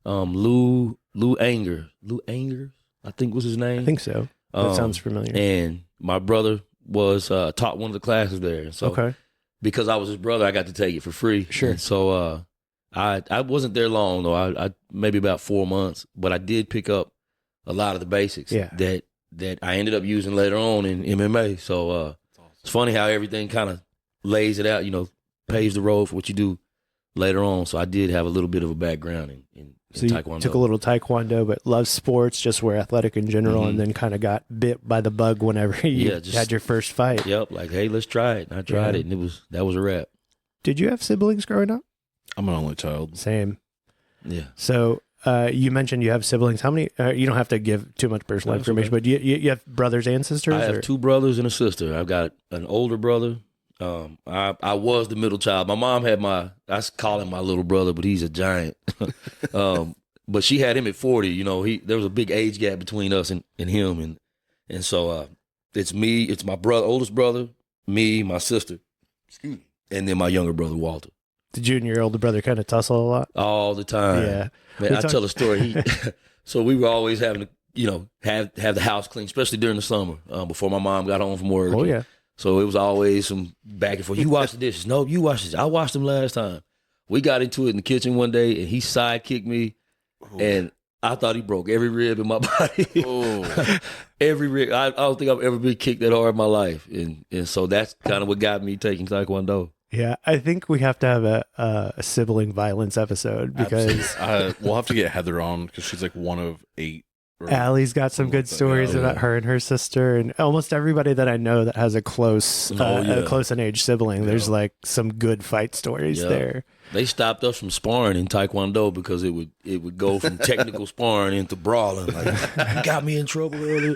Lou Anger, I think was his name. I think so. That sounds familiar. And my brother was taught one of the classes there. And so because I was his brother, I got to take it for free. Sure. And so I wasn't there long though. I maybe about 4 months, but I did pick up a lot of the basics that I ended up using later on in MMA. So it's funny how everything kind of lays it out, paves the road for what you do later on. So I did have a little bit of a background in taekwondo. You took a little taekwondo, but loved sports, just were athletic in general, and then kind of got bit by the bug whenever you had your first fight. Yep, like, hey, let's try it. And I tried it, and that was a wrap. Did you have siblings growing up? I'm an only child. Same. Yeah. So you mentioned you have siblings. How many? You don't have to give too much personal information, but you have brothers and sisters? I have 2 brothers and a sister. I've got an older brother. I was the middle child. My mom had I call him my little brother, but he's a giant. But she had him at 40. There was a big age gap between us and him, and so it's me. It's my oldest brother, me, my sister, and then my younger brother Walter. Did you and your older brother kind of tussle a lot? All the time. Yeah. Man, I tell a story. So we were always having to, have the house clean, especially during the summer, before my mom got home from work. Oh, yeah. So it was always some back and forth. You wash the dishes. No, you wash this. I washed them last time. We got into it in the kitchen one day, and he sidekicked me, and I thought he broke every rib in my body. Every rib. I don't think I've ever been kicked that hard in my life. And so that's kind of what got me taking taekwondo. Yeah, I think we have to have a sibling violence episode because we'll have to get Heather on because she's like one of 8. Allie's got some good stories about her and her sister, and almost everybody that I know that has a close in age sibling. There's like some good fight stories there. They stopped us from sparring in taekwondo because it would go from technical sparring into brawling. Like, you got me in trouble earlier.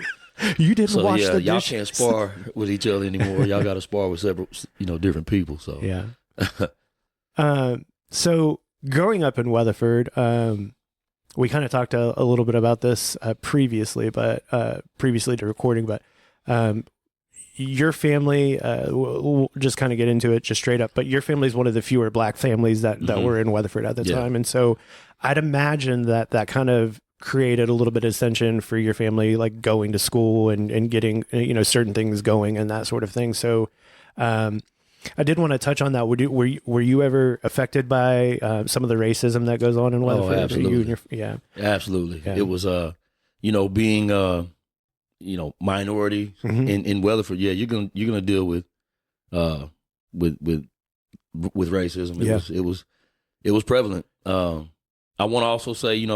You didn't wash the y'all dishes. can't spar with each other anymore. Y'all got to spar with several, different people. So so growing up in Weatherford, we kind of talked a little bit about this previously to recording, but your family, we'll just kind of get into it just straight up, but your family is one of the fewer Black families that were in Weatherford at the time. And so I'd imagine that kind of created a little bit of tension for your family, like going to school and getting, certain things going and that sort of thing. So, I did want to touch on that. Were you ever affected by some of the racism that goes on in Weatherford? Oh, absolutely. Absolutely. Yeah. It was, being, minority in Weatherford. Yeah, you're gonna deal with racism. It was prevalent. I want to also say,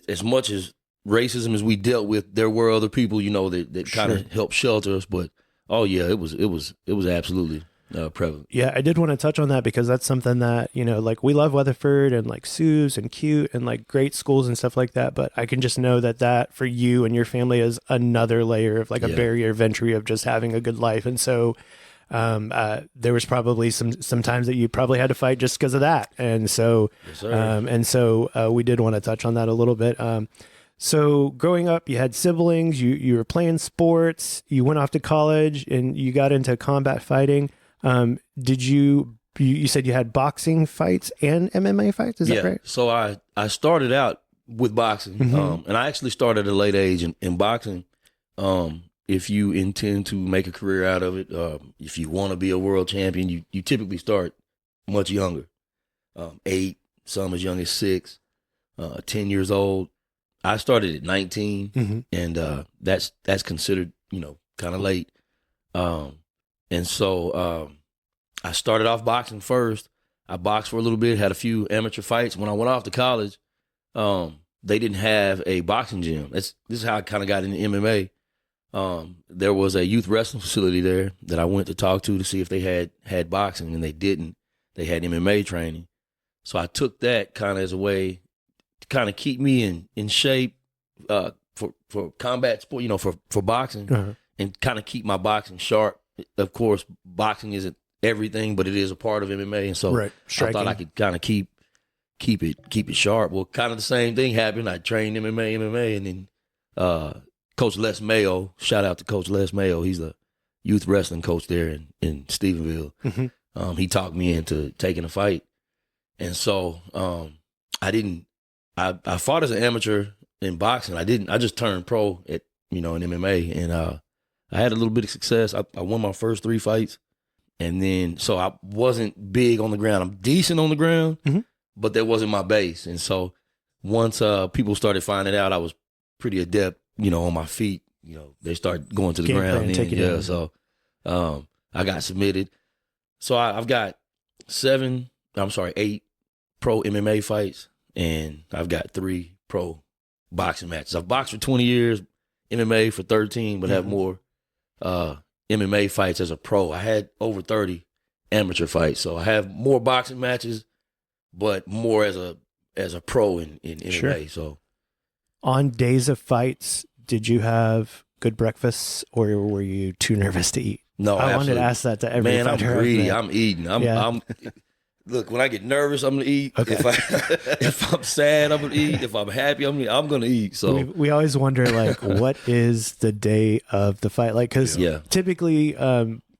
as much as racism as we dealt with, there were other people, that kind of helped shelter us. But it was absolutely prevalent. Yeah, I did want to touch on that because that's something that, like we love Weatherford and like Sue's and Cute and like great schools and stuff like that. But I can just know that for you and your family is another layer of like a barrier of entry of just having a good life. And so there was probably some times that you probably had to fight just because of that. And so, we did want to touch on that a little bit. So growing up, you had siblings, you were playing sports, you went off to college and you got into combat fighting. Did you said you had boxing fights and MMA fights? Is that right? So I started out with boxing, and I actually started at a late age in boxing. If you intend to make a career out of it, if you want to be a world champion, you typically start much younger, 8, some as young as 6, 10 years old. I started at 19, and that's considered kind of late. And so I started off boxing first. I boxed for a little bit, had a few amateur fights. When I went off to college, they didn't have a boxing gym. This is how I kind of got into MMA. There was a youth wrestling facility there that I went to talk to see if they had boxing, and they didn't. They had MMA training. So I took that kind of as a way to kind of keep me in shape for combat sport, for boxing, and kind of keep my boxing sharp. Of course, boxing isn't everything, but it is a part of MMA, and so I thought I could kind of keep it sharp. Well, kind of the same thing happened. I trained MMA, and then Coach Les Mayo, shout out to Coach Les Mayo. He's the youth wrestling coach there in Stephenville. Mm-hmm. He talked me into taking a fight, and so I fought as an amateur in boxing. I just turned pro in MMA, and I had a little bit of success. I won my first 3 fights, and then so I wasn't big on the ground. I'm decent on the ground, but that wasn't my base. And so once people started finding out I was pretty adept, on my feet, they started going to the ground. So I got submitted. So I've got 8 pro MMA fights, and I've got 3 pro boxing matches. I've boxed for 20 years, MMA for 13, but have more MMA fights as a pro. I had over 30 amateur fights, so I have more boxing matches, but more as a pro in MMA. Sure. So, on days of fights, did you have good breakfasts, or were you too nervous to eat? No, I wanted to ask that to every man. fighter. I'm greedy. I'm eating. I'm look, when I get nervous, I'm gonna eat. Okay. If I'm sad, I'm gonna eat. If I'm happy, I'm gonna eat. So we always wonder, like, what is the day of the fight like? Because typically,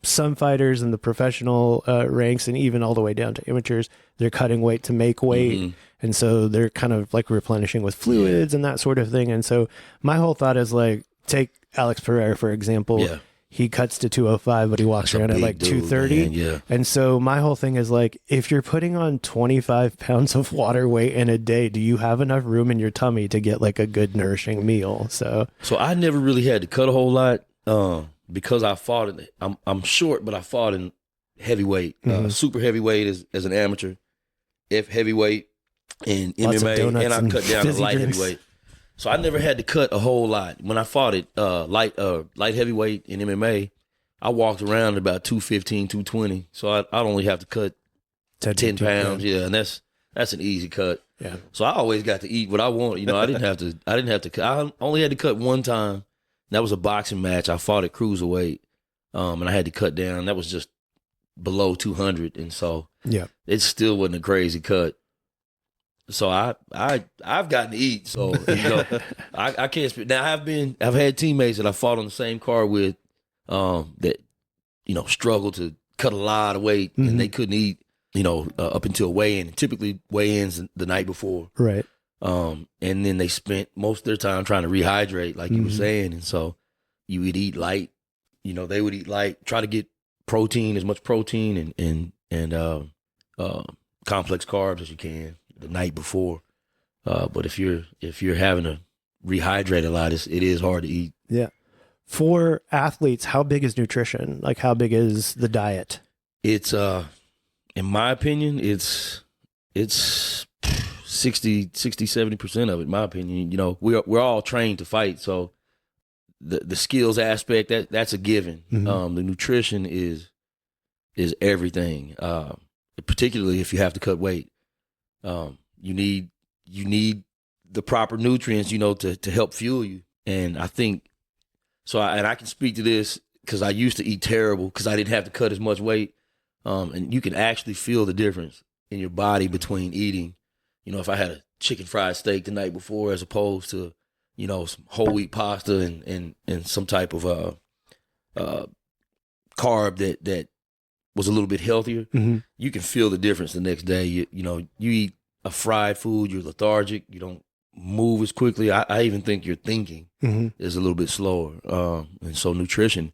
some fighters in the professional ranks, and even all the way down to amateurs, they're cutting weight to make weight, and so they're kind of like replenishing with fluids and that sort of thing. And so my whole thought is, like, take Alex Pereira for example. Yeah. He cuts to 205, but he walks around at like 230. Yeah. And so my whole thing is, like, if you're putting on 25 pounds of water weight in a day, do you have enough room in your tummy to get like a good nourishing meal? So I never really had to cut a whole lot because I fought in I'm short, but I fought in heavyweight, super heavyweight as an amateur, F heavyweight in MMA, and I cut down to light heavyweight. So I never had to cut a whole lot. When I fought at light heavyweight in MMA, I walked around at about 215, 220. So I'd only have to cut 10 pounds. Yeah, and that's an easy cut. Yeah. So I always got to eat what I wanted. I didn't have to cut. I only had to cut one time. That was a boxing match. I fought at cruiserweight, and I had to cut down. That was just below 200, and so it still wasn't a crazy cut. So I've gotten to eat. So I can't speak. Now I've had teammates that I fought on the same card with that struggled to cut a lot of weight, and they couldn't eat up until weigh-in. Typically weigh-ins the night before, right? And then they spent most of their time trying to rehydrate, like you were saying, and so you would eat light. They would eat light, try to get protein, as much protein and complex carbs as you can the night before, but if you're having to rehydrate a lot, it is hard to eat. Yeah. For athletes, how big is nutrition? Like, how big is the diet? It's in my opinion, it's 60-70% of it. In my opinion, we're all trained to fight, so the skills aspect that's a given. The nutrition is everything. Particularly if you have to cut weight. You need the proper nutrients, to help fuel you. And I think so. I can speak to this because I used to eat terrible because I didn't have to cut as much weight. And you can actually feel the difference in your body between eating. If I had a chicken fried steak the night before as opposed to, some whole wheat pasta and some type of carb that was a little bit healthier, you can feel the difference the next day. You eat a fried food, you're lethargic, you don't move as quickly. I even think your thinking is a little bit slower. And so nutrition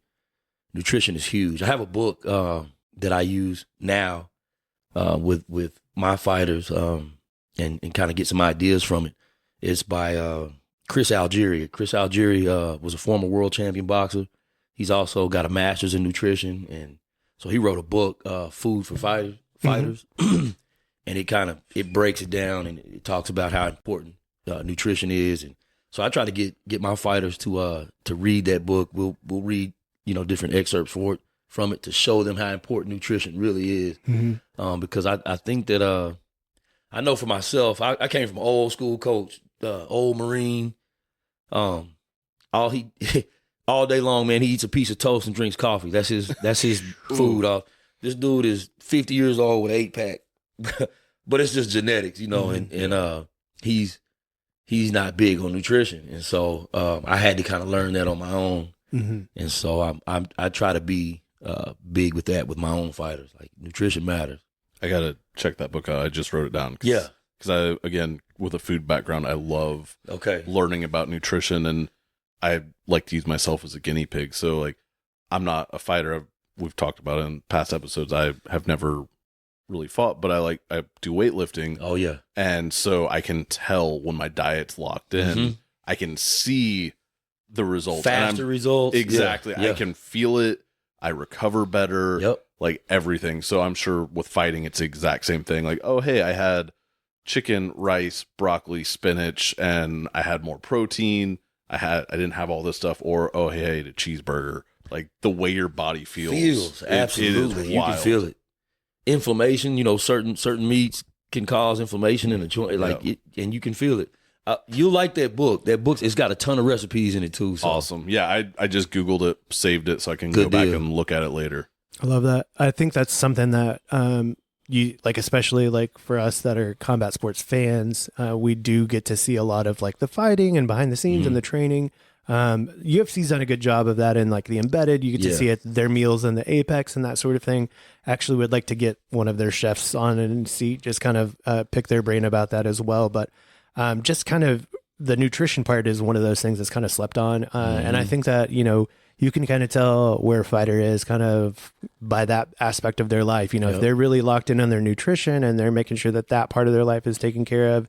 is huge. I have a book that I use now with my fighters and kind of get some ideas from it. It's by Chris Algieri. Chris Algieri was a former world champion boxer. He's also got a master's in nutrition, and so he wrote a book, Food for Fighters, and it breaks it down and it talks about how important nutrition is. And so I try to get my fighters to read that book. We'll read different excerpts from it to show them how important nutrition really is. Because I think that I know for myself, I came from an old school coach, old Marine. All day long, man, he eats a piece of toast and drinks coffee. That's his food. This dude is 50 years old with an 8-pack, but it's just genetics, you know. And he's not big on nutrition, and so I had to kind of learn that on my own. And so I try to be big with that with my own fighters. Like, nutrition matters. I gotta check that book out. I just wrote it down. Because I, again, with a food background, I love learning about nutrition, and I like to use myself as a guinea pig. So, like, I'm not a fighter. We've talked about it in past episodes. I have never really fought, but I do weightlifting. Oh yeah. And so I can tell when my diet's locked in. I can see the results. Faster results. Exactly. Yeah. I can feel it. I recover better. Yep. Like, everything. So I'm sure with fighting, it's the exact same thing. Like, oh, hey, I had chicken, rice, broccoli, spinach, and I had more protein. I didn't have all this stuff. Or, oh, hey, I ate a cheeseburger. Like, the way your body feels. Absolutely. It is you wild. can feel it. Inflammation, you know, certain meats can cause inflammation in the joint, and you can feel it. You'll like that book. That book, it's got a ton of recipes in it too. So. Awesome. Yeah, I just Googled it, saved it, so I can go back and look at it later. I love that. I think that's something that you like, especially like for us that are combat sports fans, we do get to see a lot of like the fighting and behind the scenes and the training. UFC's done a good job of that in like the embedded. You get to see it, their meals in the Apex and that sort of thing. Actually would like to get one of their chefs on and see, just kind of pick their brain about that as well. But just kind of the nutrition part is one of those things that's kind of slept on. And I think that, you know, you can kind of tell where a fighter is kind of by that aspect of their life. You know, if they're really locked in on their nutrition and they're making sure that that part of their life is taken care of,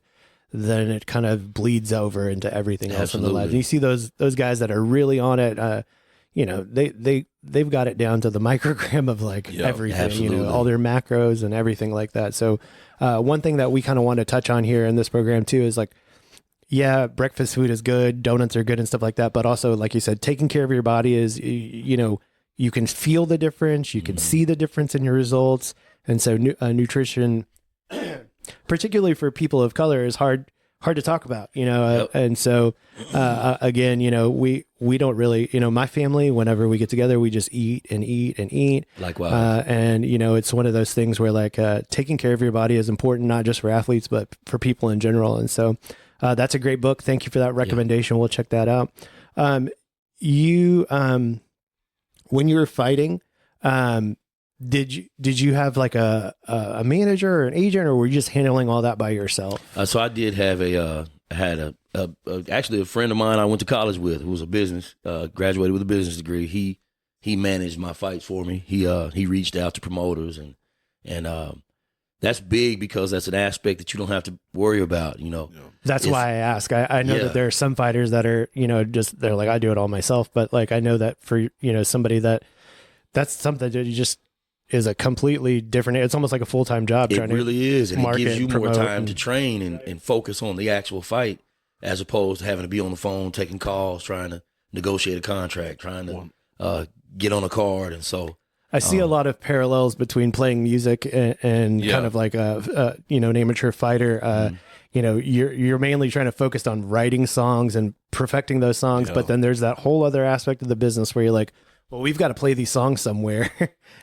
then it kind of bleeds over into everything else in their life. And you see those guys that are really on it, you know, they've got it down to the microgram of like everything, you know, all their macros and everything like that. So one thing that we kind of want to touch on here in this program too is like, yeah, breakfast food is good, donuts are good and stuff like that. But also, like you said, taking care of your body is, you know, you can feel the difference, you can see the difference in your results. And so nutrition, particularly for people of color, is hard to talk about, you know. And so, again, you know, we don't really, you know, my family, whenever we get together, we just eat and eat and eat. Likewise. And, you know, it's one of those things where like taking care of your body is important, not just for athletes, but for people in general. And so that's a great book. Thank you for that recommendation. We'll check that out. You, when you were fighting, did you have like a manager or an agent, or were you just handling all that by yourself? So I did have actually a friend of mine I went to college with, who was a business, graduated with a business degree. He managed my fights for me. He reached out to promoters and that's big because that's an aspect that you don't have to worry about, you know. That's why I ask. I know that there are some fighters that are, you know, just, they're like, I do it all myself. But like, I know that for, you know, somebody that's something that you just is a completely different, it's almost like a full-time job. It really is. And it gives you more time to train and and focus on the actual fight, as opposed to having to be on the phone, taking calls, trying to negotiate a contract, trying to get on a card. And so I see a lot of parallels between playing music and kind of like you know, an amateur fighter. You know, you're mainly trying to focus on writing songs and perfecting those songs, but then there's that whole other aspect of the business where you're like, well, we've got to play these songs somewhere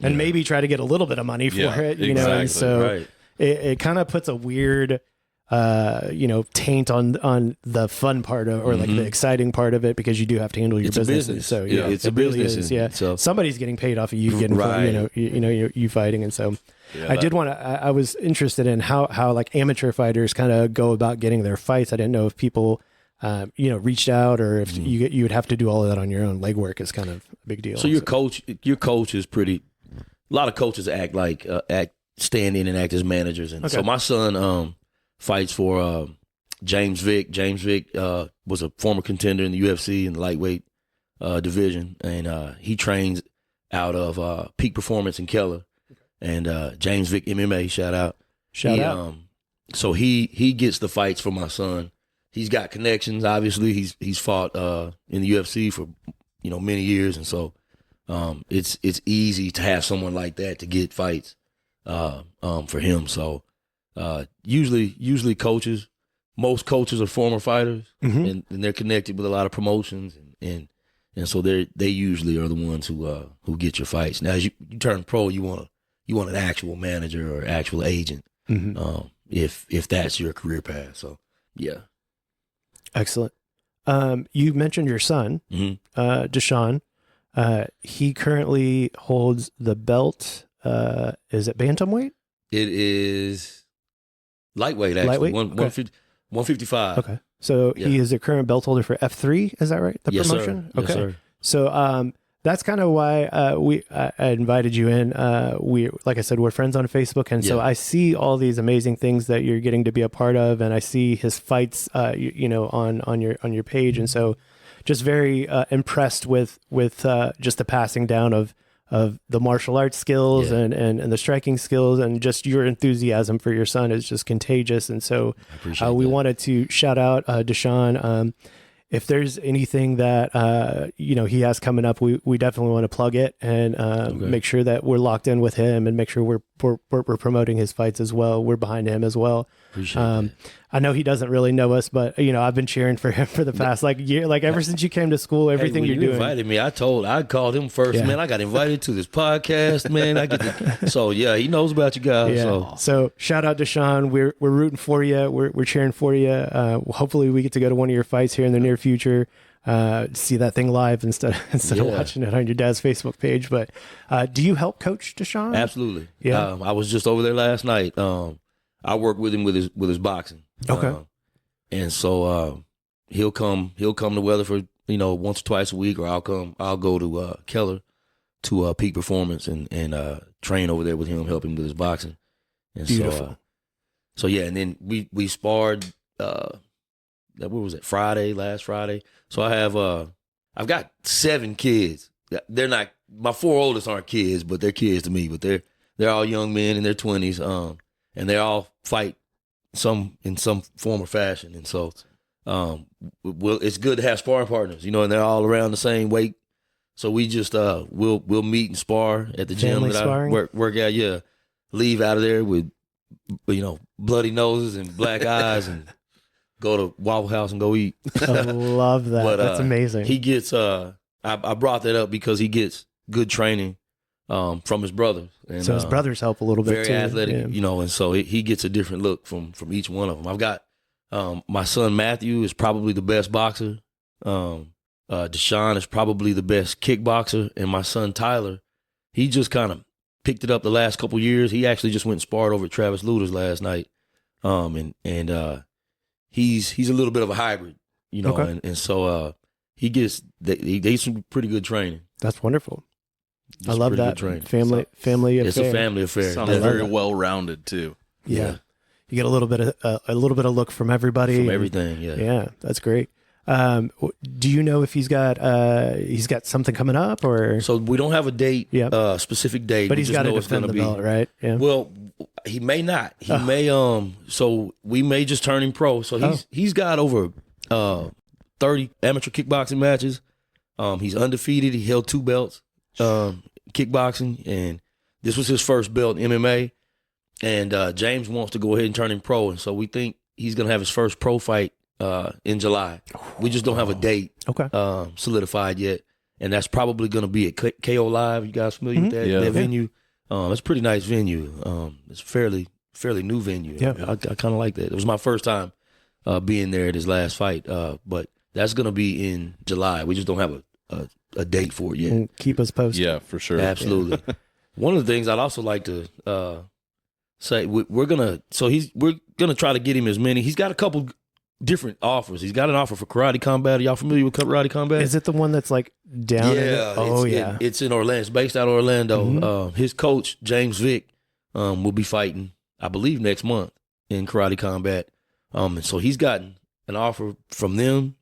and maybe try to get a little bit of money for it, you know. And so it kind of puts a weird you know, taint on the fun part of, or like the exciting part of it, because you do have to handle your business. So it's it a really business. is. So somebody's getting paid off of you getting, you know, you fighting. And so I did want to, I was interested in how like amateur fighters kind of go about getting their fights. I didn't know if people, you know, reacted out, or if you would have to do all of that on your own. Legwork is kind of a big deal. So your coach is pretty, a lot of coaches stand in and act as managers. And so my son, fights for James Vick. James Vick was a former contender in the UFC in the lightweight division, and he trains out of Peak Performance in Keller. And James Vick MMA, shout out. So he gets the fights for my son. He's got connections. Obviously, he's fought in the UFC for, you know, many years, and so it's easy to have someone like that to get fights for him. So Usually coaches. Most coaches are former fighters, and they're connected with a lot of promotions, and so they usually are the ones who get your fights. Now, as you turn pro, you want an actual manager or actual agent, if that's your career path. So, yeah. Excellent. You mentioned your son, Deshaun. He currently holds the belt. Is it bantamweight? It is lightweight, actually. Lightweight? 155. Okay. So he is the current belt holder for F3. Is that right? The Yes, promotion? sir. Okay. Yes, sir. So that's kind of why I invited you in. Like I said, we're friends on Facebook, and so I see all these amazing things that you're getting to be a part of, and I see his fights, on your page, and so just very impressed with just the passing down of the martial arts skills and the striking skills, and just your enthusiasm for your son is just contagious. And so we wanted to shout out Deshaun. If there's anything that he has coming up, we definitely want to plug it and make sure that we're locked in with him, and make sure we're promoting his fights as well. We're behind him as well. Appreciate that. I know he doesn't really know us, but I've been cheering for him for the past year, ever since you came to school. Everything when you're you doing. Invited me. I called him first. Yeah. Man, I got invited to this podcast. Man, so yeah, he knows about you guys. Yeah. So shout out to Deshaun. We're rooting for you. We're cheering for you. Hopefully we get to go to one of your fights here in the near future. See that thing live instead of watching it on your dad's Facebook page. But do you help coach Deshaun? Absolutely. Yeah. I was just over there last night. I work with him with his boxing. Okay. And so he'll come to Weatherford, once or twice a week, or I'll go to Keller to Peak Performance and train over there with him, help him with his boxing. And Beautiful. So yeah, and then we sparred what was it, last Friday. So I've got 7 kids. They're not, my 4 oldest aren't kids, but they're kids to me, but they're all young men in their 20s. And they all fight in some form or fashion. And so, it's good to have sparring partners, and they're all around the same weight. So we just, we'll meet and spar at the gym Family that sparring? I work at. Yeah. Leave out of there with, bloody noses and black eyes and go to Waffle House and go eat. I love that. But, that's amazing. He gets, I brought that up because he gets good training from his brothers. And, so his brothers help a little bit very too. athletic, and so he gets a different look from each one of them. I've got my son Matthew is probably the best boxer. Deshaun is probably the best kickboxer, and my son Tyler, he just kind of picked it up the last couple years. He actually just went and sparred over at Travis Luter's last night, and he's a little bit of a hybrid, Okay. and so he gets some pretty good training. That's wonderful. I Just love pretty that. good training. Family It's affair. a family affair. Sounds Yeah. very well rounded too. Yeah. You get a little bit of look from everybody. From everything, yeah. Yeah, that's great. Do you know if he's got something coming up, or? So we don't have a date, specific date. But We he's just got to know it's defend gonna the belt, right? Yeah. Well, he may not. He may. So we may just turn him pro. So he's got over 30 amateur kickboxing matches. He's undefeated. He held 2 belts, kickboxing, and this was his first belt in MMA. And James wants to go ahead and turn him pro, and so we think he's gonna have his first pro fight in July. We just don't have a date solidified yet, and that's probably gonna be at KO Live. You guys familiar with that, that venue? It's a pretty nice venue. It's a fairly new venue. Yeah. I kind of like that. It was my first time being there at his last fight, but that's gonna be in July. We just don't have a date for it yet. And keep us posted. Yeah, for sure. Absolutely. One of the things I'd also like to say, we're gonna try to get him as many. He's got a couple different offers. He's got an offer for Karate Combat. Are y'all familiar with Karate Combat? Is it the one that's like down? Yeah. It's in Orlando. It's based out of Orlando. Mm-hmm. His coach, James Vick, will be fighting, I believe, next month in Karate Combat. And so he's gotten an offer from them,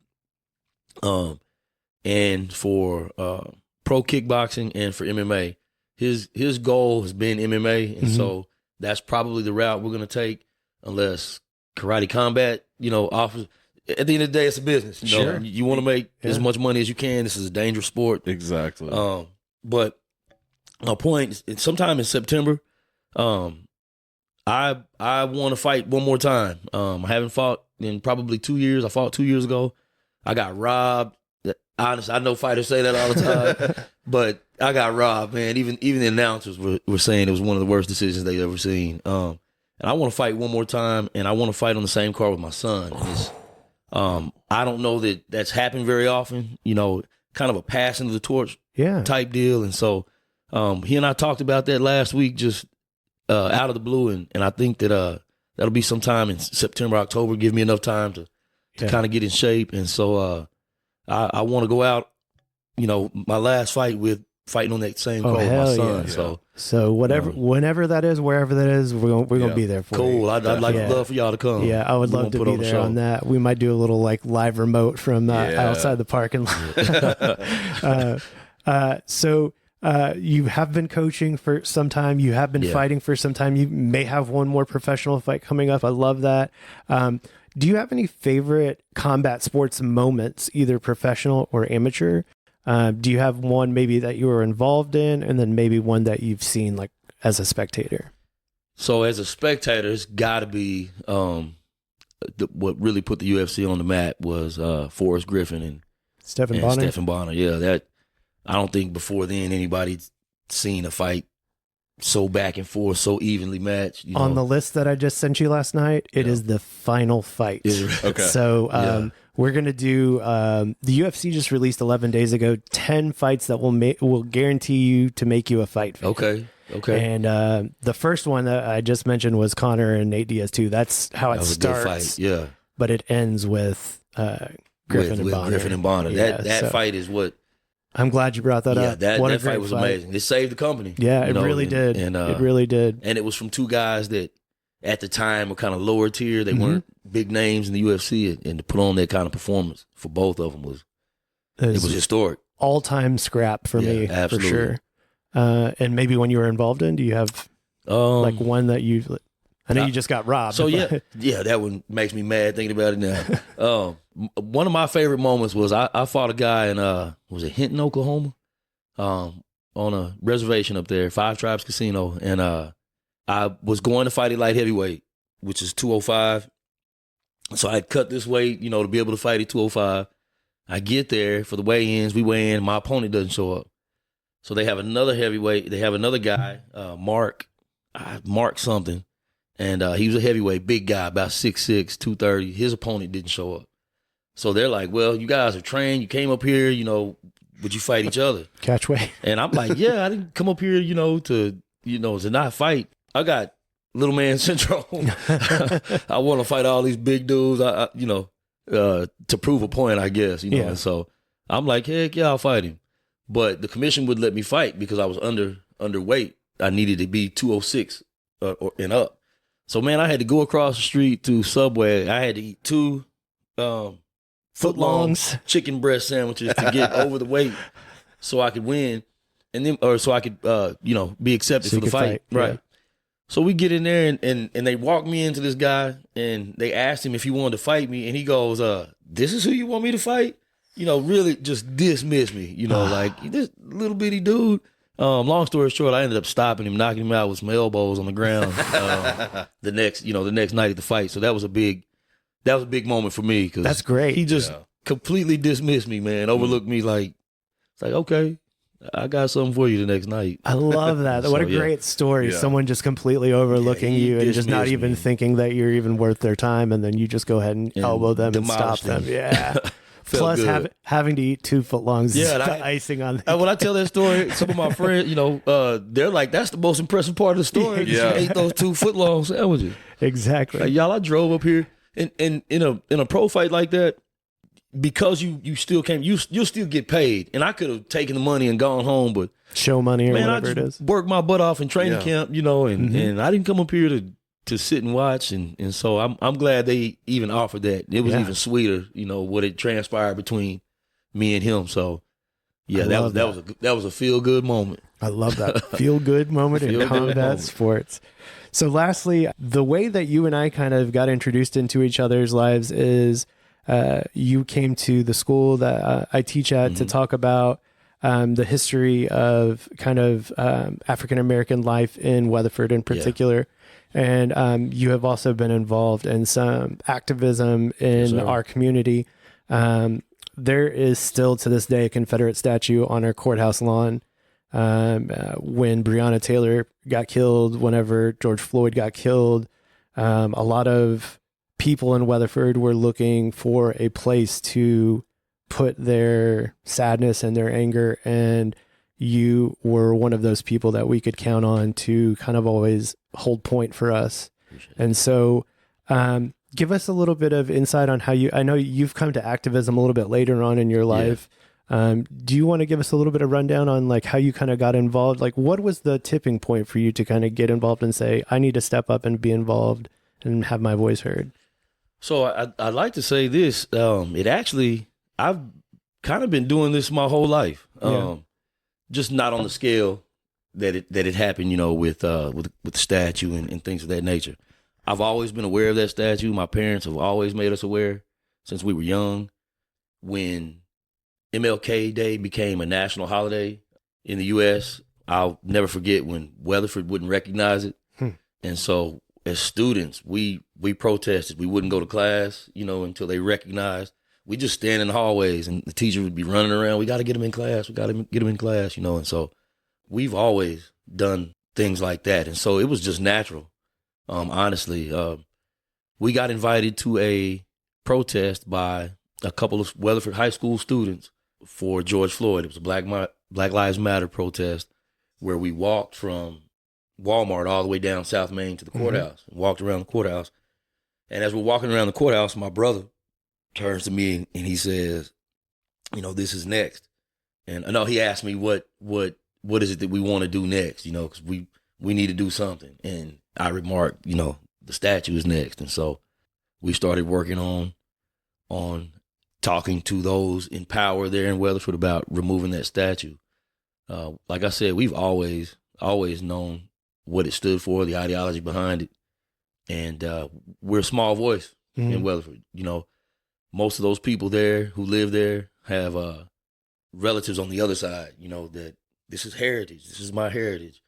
and for pro kickboxing and for MMA. His goal has been MMA, and so that's probably the route we're going to take, unless Karate Combat, offers. At the end of the day, it's a business. Sure. You want to make as much money as you can. This is a dangerous sport. Exactly. But my point is, sometime in September, I want to fight one more time. I haven't fought in probably 2 years. I fought 2 years ago. I got robbed. Honestly, I know fighters say that all the time, but I got robbed, man. Even the announcers were saying it was one of the worst decisions they've ever seen. And I want to fight one more time, and I want to fight on the same card with my son. I don't know that that's happened very often, kind of a passing of the torch type deal. And so he and I talked about that last week, just out of the blue, and I think that that'll be sometime in September, October, give me enough time to kind of get in shape. And so I want to go out, my last fight with fighting on that same card with my son. Yeah. So whenever that is, wherever that is, we're gonna be there for you. Cool. I'd love for y'all to come. Yeah, I would love to be there on that. We might do a little live remote from outside the parking lot. So you have been coaching for some time. You have been fighting for some time. You may have one more professional fight coming up. I love that. Do you have any favorite combat sports moments, either professional or amateur? Do you have one maybe that you were involved in, and then maybe one that you've seen as a spectator? So as a spectator, it's got to be what really put the UFC on the map was Forrest Griffin and Stephen Bonner. Stephen Bonner, that I don't think before then anybody'd seen a fight so back and forth, so evenly matched. On the list that I just sent you last night, it is the final fight. Okay. So we're going to do, the UFC just released 11 days ago, 10 fights that will guarantee you to make you a fight fan. Okay. And the first one that I just mentioned was Conor and Nate Diaz too. That's how it starts. A good fight. Yeah. But it ends with Griffin and Bonner. Griffin and Bonner. That fight is what. I'm glad you brought that up. That fight was amazing. It saved the company. Yeah, it really did. It really did. And it was from two guys that at the time were kind of lower tier. They weren't big names in the UFC, and to put on that kind of performance for both of them was historic. All-time scrap for me, absolutely. For sure. And maybe when you were involved in, do you have one that you? I know you just got robbed. So that one makes me mad thinking about it now. One of my favorite moments was I fought a guy in was it Hinton, Oklahoma, on a reservation up there, Five Tribes Casino, and I was going to fight at light heavyweight, which is 205. So I cut this weight, to be able to fight at 205. I get there for the weigh-ins. We weigh in. My opponent doesn't show up. So they have another heavyweight. They have another guy, Mark something. And he was a heavyweight, big guy, about 6'6", 230. His opponent didn't show up. So they're like, well, you guys are trained. You came up here, would you fight each other? Catch weight. And I'm like, yeah, I didn't come up here, to not fight. I got little man syndrome. I want to fight all these big dudes, to prove a point, I guess, And so I'm like, heck yeah, I'll fight him. But the commission wouldn't let me fight because I was underweight. I needed to be 206 and up. So, man, I had to go across the street to Subway. I had to eat 2 foot-long chicken breast sandwiches to get over the weight so I could win, and then so I could, be accepted for the fight. Right. Yeah. So we get in there, and they walk me into this guy, and they asked him if he wanted to fight me, and he goes, this is who you want me to fight? Really just dismiss me, like this little bitty dude. Long story short, I ended up stopping him, knocking him out with some elbows on the ground. The next night at the fight. So that was a big moment for me because that's great. He just completely dismissed me, man. Overlooked me like it's like okay, I got something for you the next night. I love that. What a great story. Yeah. Someone just completely overlooking you and just not even thinking that you're even worth their time, and then you just go ahead and elbow them and stop them. Yeah. Plus, having to eat 2 footlongs is the icing on the when I tell that story, some of my friends, they're like, that's the most impressive part of the story. You ate those 2 footlong sandwiches. Exactly. Like, y'all, I drove up here, and in a pro fight like that, because you still came, you'll still get paid. And I could have taken the money and gone home, but show money or man, whatever it is. Worked my butt off in training camp, and I didn't come up here to sit and watch, and so I'm glad they even offered that. It was even sweeter, what it transpired between me and him. So that was a feel good moment. I love that feel good moment in combat sports. So lastly, the way that you and I kind of got introduced into each other's lives is you came to the school that I teach at to talk about the history of kind of African American life in Weatherford in particular. And you have also been involved in some activism in our community. There is still to this day a Confederate statue on our courthouse lawn. When Breonna Taylor got killed, whenever George Floyd got killed, a lot of people in Weatherford were looking for a place to put their sadness and their anger, and you were one of those people that we could count on to kind of always hold point for us. And so give us a little bit of insight on how I know you've come to activism a little bit later on in your life. Do you want to give us a little bit of rundown on like how you kind of got involved? Like what was the tipping point for you to kind of get involved and say, I need to step up and be involved and have my voice heard? So I'd like to say this. I've kind of been doing this my whole life. Just not on the scale that it happened, with the statue and things of that nature. I've always been aware of that statue. My parents have always made us aware since we were young. When MLK Day became a national holiday in the U.S., I'll never forget when Weatherford wouldn't recognize it. And so as students, we protested. We wouldn't go to class, until they recognized. We just stand in the hallways and the teacher would be running around. We got to get them in class. We got to get them in class, And so we've always done things like that. And so it was just natural. Honestly, we got invited to a protest by a couple of Weatherford high school students for George Floyd. It was a Black Lives Matter protest where we walked from Walmart all the way down South Main to the courthouse and walked around the courthouse. And as we're walking around the courthouse, my brother turns to me and he says, this is next. And I know he asked me what is it that we want to do next, because we need to do something. And I remarked, the statue is next. And so we started working on talking to those in power there in Weatherford about removing that statue. Like I said, we've always known what it stood for, the ideology behind it. And we're a small voice in Weatherford. Most of those people there who live there have relatives on the other side, that this is heritage. This is my heritage.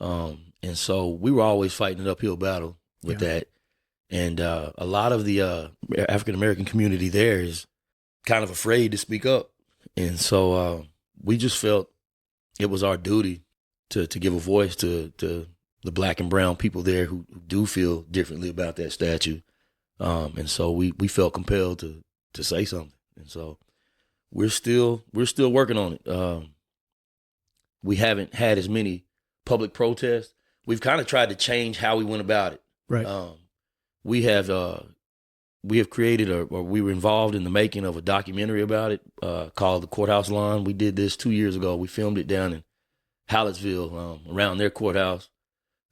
And so we were always fighting an uphill battle with that. And a lot of the African-American community there is kind of afraid to speak up. And so we just felt it was our duty to give a voice to the Black and brown people there who do feel differently about that statue. And so we felt compelled to say something. And so we're still working on it. We haven't had as many public protests. We've kind of tried to change how we went about it. Right. We have created or we were involved in the making of a documentary about it called The Courthouse Lawn. We did this 2 years ago. We filmed it down in Hallettsville, around their courthouse.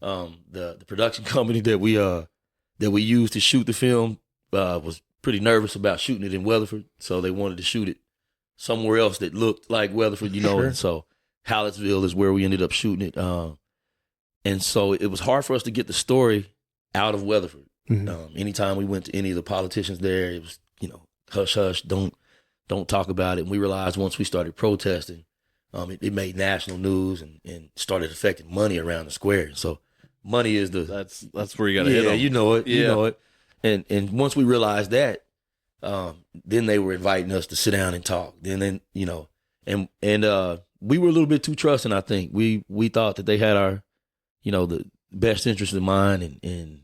The production company that we used to shoot the film was pretty nervous about shooting it in Weatherford, so they wanted to shoot it somewhere else that looked like Weatherford, Sure. And so Hallettsville is where we ended up shooting it. And so it was hard for us to get the story out of Weatherford. Anytime we went to any of the politicians there, it was, hush, hush, don't talk about it. And we realized once we started protesting, it made national news and started affecting money around the square. So money is that's where you got to hit them. You know it. And once we realized that, then they were inviting us to sit down and talk. And we were a little bit too trusting. I think we thought that they had our, the best interest in mind. And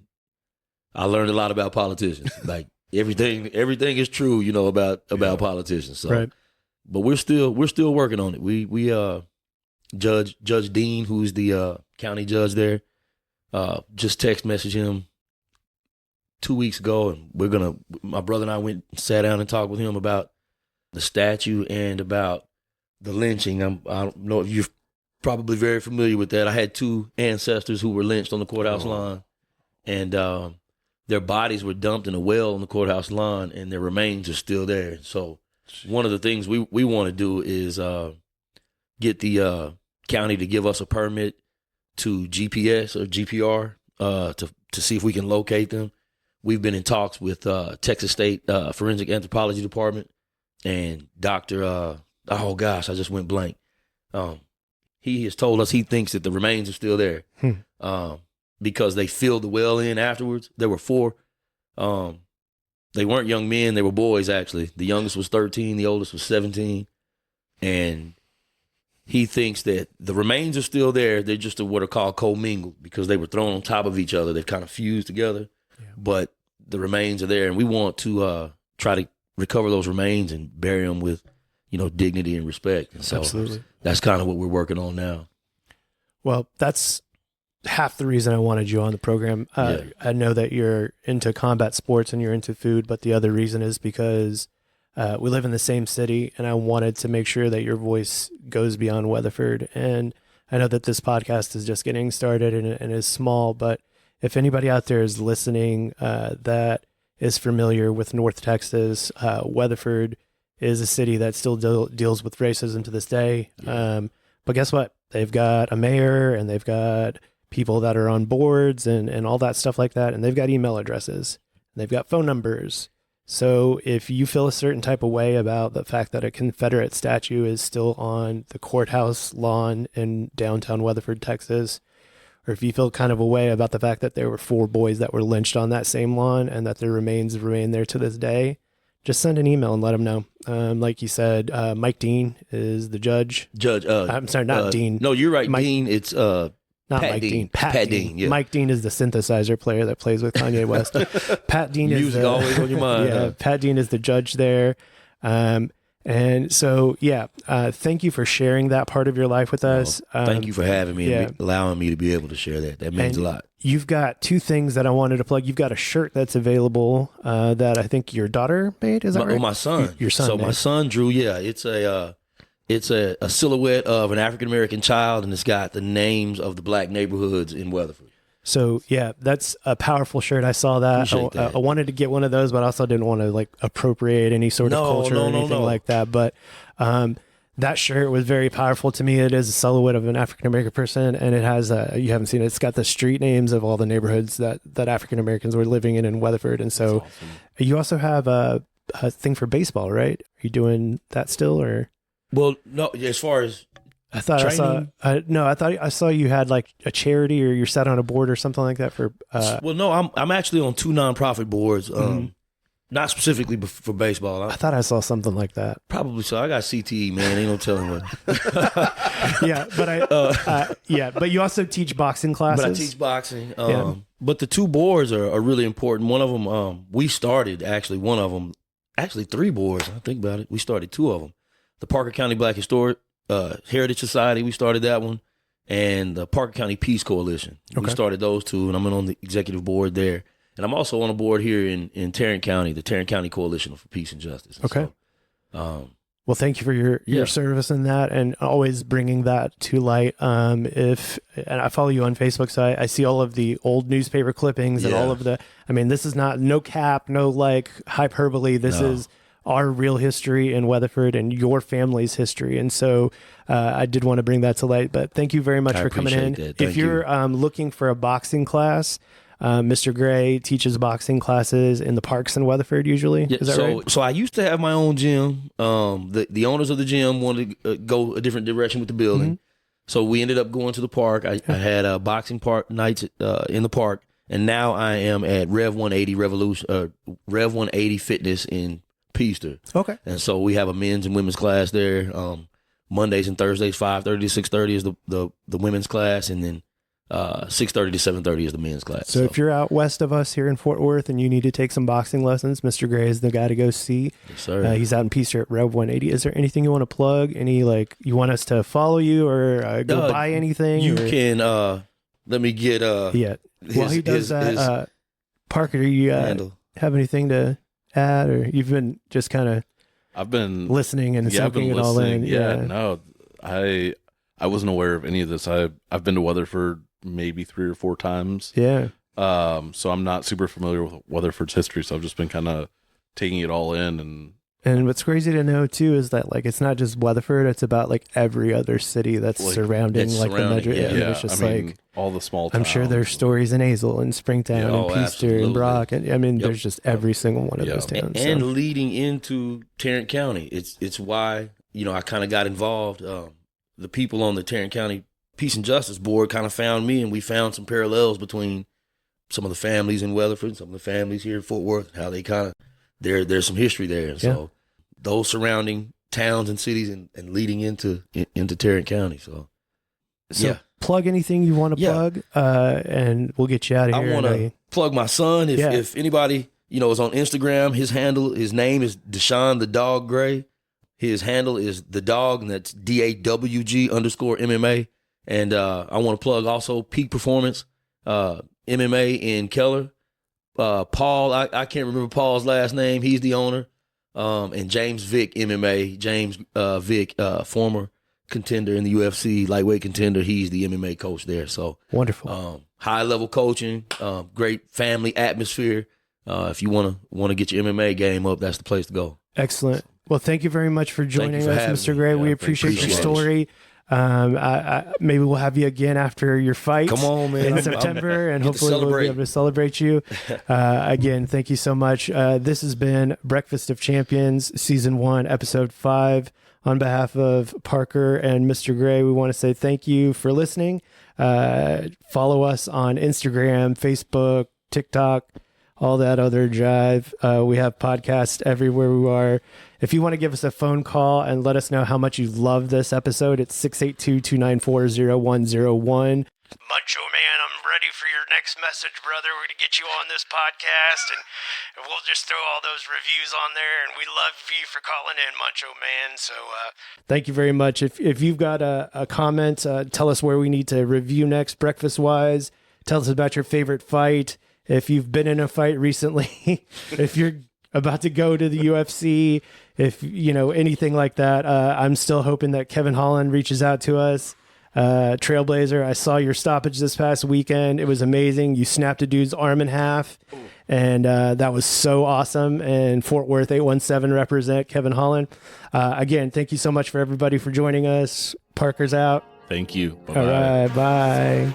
I learned a lot about politicians. Like everything is true, about politicians. So, right. But we're still working on it. We Judge Dean, who's the county judge there, just text messaged him 2 weeks ago, and my brother and I went and sat down and talked with him about the statue and about the lynching. I don't know if you're probably very familiar with that. I had two ancestors who were lynched on the courthouse lawn, and their bodies were dumped in a well on the courthouse lawn, and their remains are still there. So one of the things we want to do is get the county to give us a permit to GPS or GPR to see if we can locate them. We've been in talks with Texas State Forensic Anthropology Department and Dr. I just went blank. He has told us he thinks that the remains are still there. because they filled the well in afterwards. There were 4. They weren't young men. They were boys, actually. The youngest was 13. The oldest was 17. And he thinks that the remains are still there. They're just what are called commingled because they were thrown on top of each other. They've kind of fused together. Yeah. But the remains are there. And we want to try to recover those remains and bury them with, dignity and respect. And so Absolutely. That's kind of what we're working on now. Well, that's half the reason I wanted you on the program. I know that you're into combat sports and you're into food, but the other reason is because we live in the same city, and I wanted to make sure that your voice goes beyond Weatherford. And I know that this podcast is just getting started and is small, but if anybody out there is listening that is familiar with North Texas, Weatherford is a city that still deals with racism to this day. Yeah. But guess what? They've got a mayor, and they've got people that are on boards and all that stuff like that. And they've got email addresses, and they've got phone numbers. So if you feel a certain type of way about the fact that a Confederate statue is still on the courthouse lawn in downtown Weatherford, Texas, or if you feel kind of a way about the fact that there were 4 boys that were lynched on that same lawn and that their remains remain there to this day, just send an email and let them know. Like you said, Mike Dean is the judge. I'm sorry, not Dean. No, you're right, Mike, Dean. It's not Pat Mike Dean. Dean. Pat Dean. Yeah. Mike Dean is the synthesizer player that plays with Kanye West. Pat Dean is music always on your mind. Yeah, huh? Pat Dean is the judge there. And so, thank you for sharing that part of your life with us. Thank you for having me and allowing me to be able to share that. That means a lot. You've got 2 things that I wanted to plug. You've got a shirt that's available that I think your daughter made. Is that right? Oh, my son. Your son. So made. my son drew. Yeah, it's a silhouette of an African American child, and it's got the names of the black neighborhoods in Weatherford. So that's a powerful shirt. I saw that. I wanted to get one of those, but I also didn't want to appropriate any sort of culture or anything like that. But that shirt was very powerful to me. It is a silhouette of an African American person, and it has you haven't seen it. It's got the street names of all the neighborhoods that African Americans were living in Weatherford. And so awesome. You also have a thing for baseball, right? Are you doing that still, or? Well, no. As far as I thought training? I thought I saw you had like a charity, or you're sat on a board or something like that for. Well, no, I'm actually on 2 nonprofit boards. Not specifically for baseball. I thought I saw something like that. Probably so. I got CTE, man. Ain't no telling what. But you also teach boxing classes. But I teach boxing. But the 2 boards are really important. One of them, we started actually. One of them, actually 3 boards. I think about it. We started 2 of them. The Parker County Black Historic Heritage Society. We started that one, and the Parker County Peace Coalition. Okay. We started those 2, and I'm on the executive board there. And I'm also on a board here in Tarrant County, the Tarrant County Coalition for Peace and Justice. And okay. So, well, thank you for your service in that, and always bringing that to light. And I follow you on Facebook, so I see all of the old newspaper clippings and all of this is no cap, no hyperbole. This is our real history in Weatherford and your family's history. And so I did want to bring that to light. But thank you very much for coming in. If you're looking for a boxing class, Mr. Gray teaches boxing classes in the parks in Weatherford usually. Yeah, is that right? So I used to have my own gym. The owners of the gym wanted to go a different direction with the building. Mm-hmm. So we ended up going to the park. I had boxing park nights in the park. And now I am at Rev 180 Fitness in Peaster. Okay. And so we have a men's and women's class there. Mondays and Thursdays, 5:30 to 6:30 is the women's class, and then 6:30 to 7:30 is the men's class. So if you're out west of us here in Fort Worth and you need to take some boxing lessons, Mr. Gray is the guy to go see. Yes, sir. He's out in Peaster at Rev 180. Is there anything you want to plug? Any you want us to follow you or go buy anything? You can let me get While he does that, Parker, do you have anything to add, or you've been just kind of I've been listening and soaking it all in? No, I wasn't aware of any of this. I've been to Weatherford maybe 3 or 4 times. Yeah. So I'm not super familiar with Weatherford's history, so I've just been kind of taking it all in. And what's crazy to know too is that it's not just Weatherford; it's about every other city that's surrounding the metro. Yeah. It's just all the small towns. I'm sure there's stories in Hazel and Springtown and Peaster and Brock, and there's just every single one of those towns. And leading into Tarrant County, it's why I kind of got involved. The people on the Tarrant County Peace and Justice Board kind of found me, and we found some parallels between some of the families in Weatherford, some of the families here in Fort Worth, how they kind of, there's some history there. And so those surrounding towns and cities and leading into Tarrant County. So plug anything you want to plug, and we'll get you out of here. I want to plug my son. If anybody, is on Instagram, his name is Deshaun the Dog Gray. His handle is the dog, and that's DAWG_MMA. And I want to plug also Peak Performance MMA in Keller. Paul, I can't remember Paul's last name. He's the owner. And James Vick MMA. James Vick, former contender in the UFC, lightweight contender. He's the MMA coach there. So wonderful. High level coaching, great family atmosphere. If you want to get your MMA game up, that's the place to go. Excellent. Well, thank you very much for joining us, Mr. Gray. We appreciate your story. Maybe we'll have you again after your fight. Come on, man. In September, and hopefully we'll be able to celebrate you. Again, thank you so much. This has been Breakfast of Champions, Season 1, Episode 5. On behalf of Parker and Mr. Gray, we want to say thank you for listening. Follow us on Instagram, Facebook, TikTok, all that other jive. We have podcasts everywhere we are. If you want to give us a phone call and let us know how much you love this episode, it's 682-294-0101. Macho Man, I'm ready for your next message, brother. We're going to get you on this podcast, and we'll just throw all those reviews on there, and we love you for calling in, Macho Man. So thank you very much. If you've got a comment, tell us where we need to review next, breakfast-wise. Tell us about your favorite fight. If you've been in a fight recently, if you're about to go to the UFC, if anything like that, I'm still hoping that Kevin Holland reaches out to us. Trailblazer, I saw your stoppage this past weekend. It was amazing. You snapped a dude's arm in half, and that was so awesome. And Fort Worth 817 represent Kevin Holland. Again, thank you so much for everybody for joining us. Parker's out. Thank you. Bye-bye. All right, bye.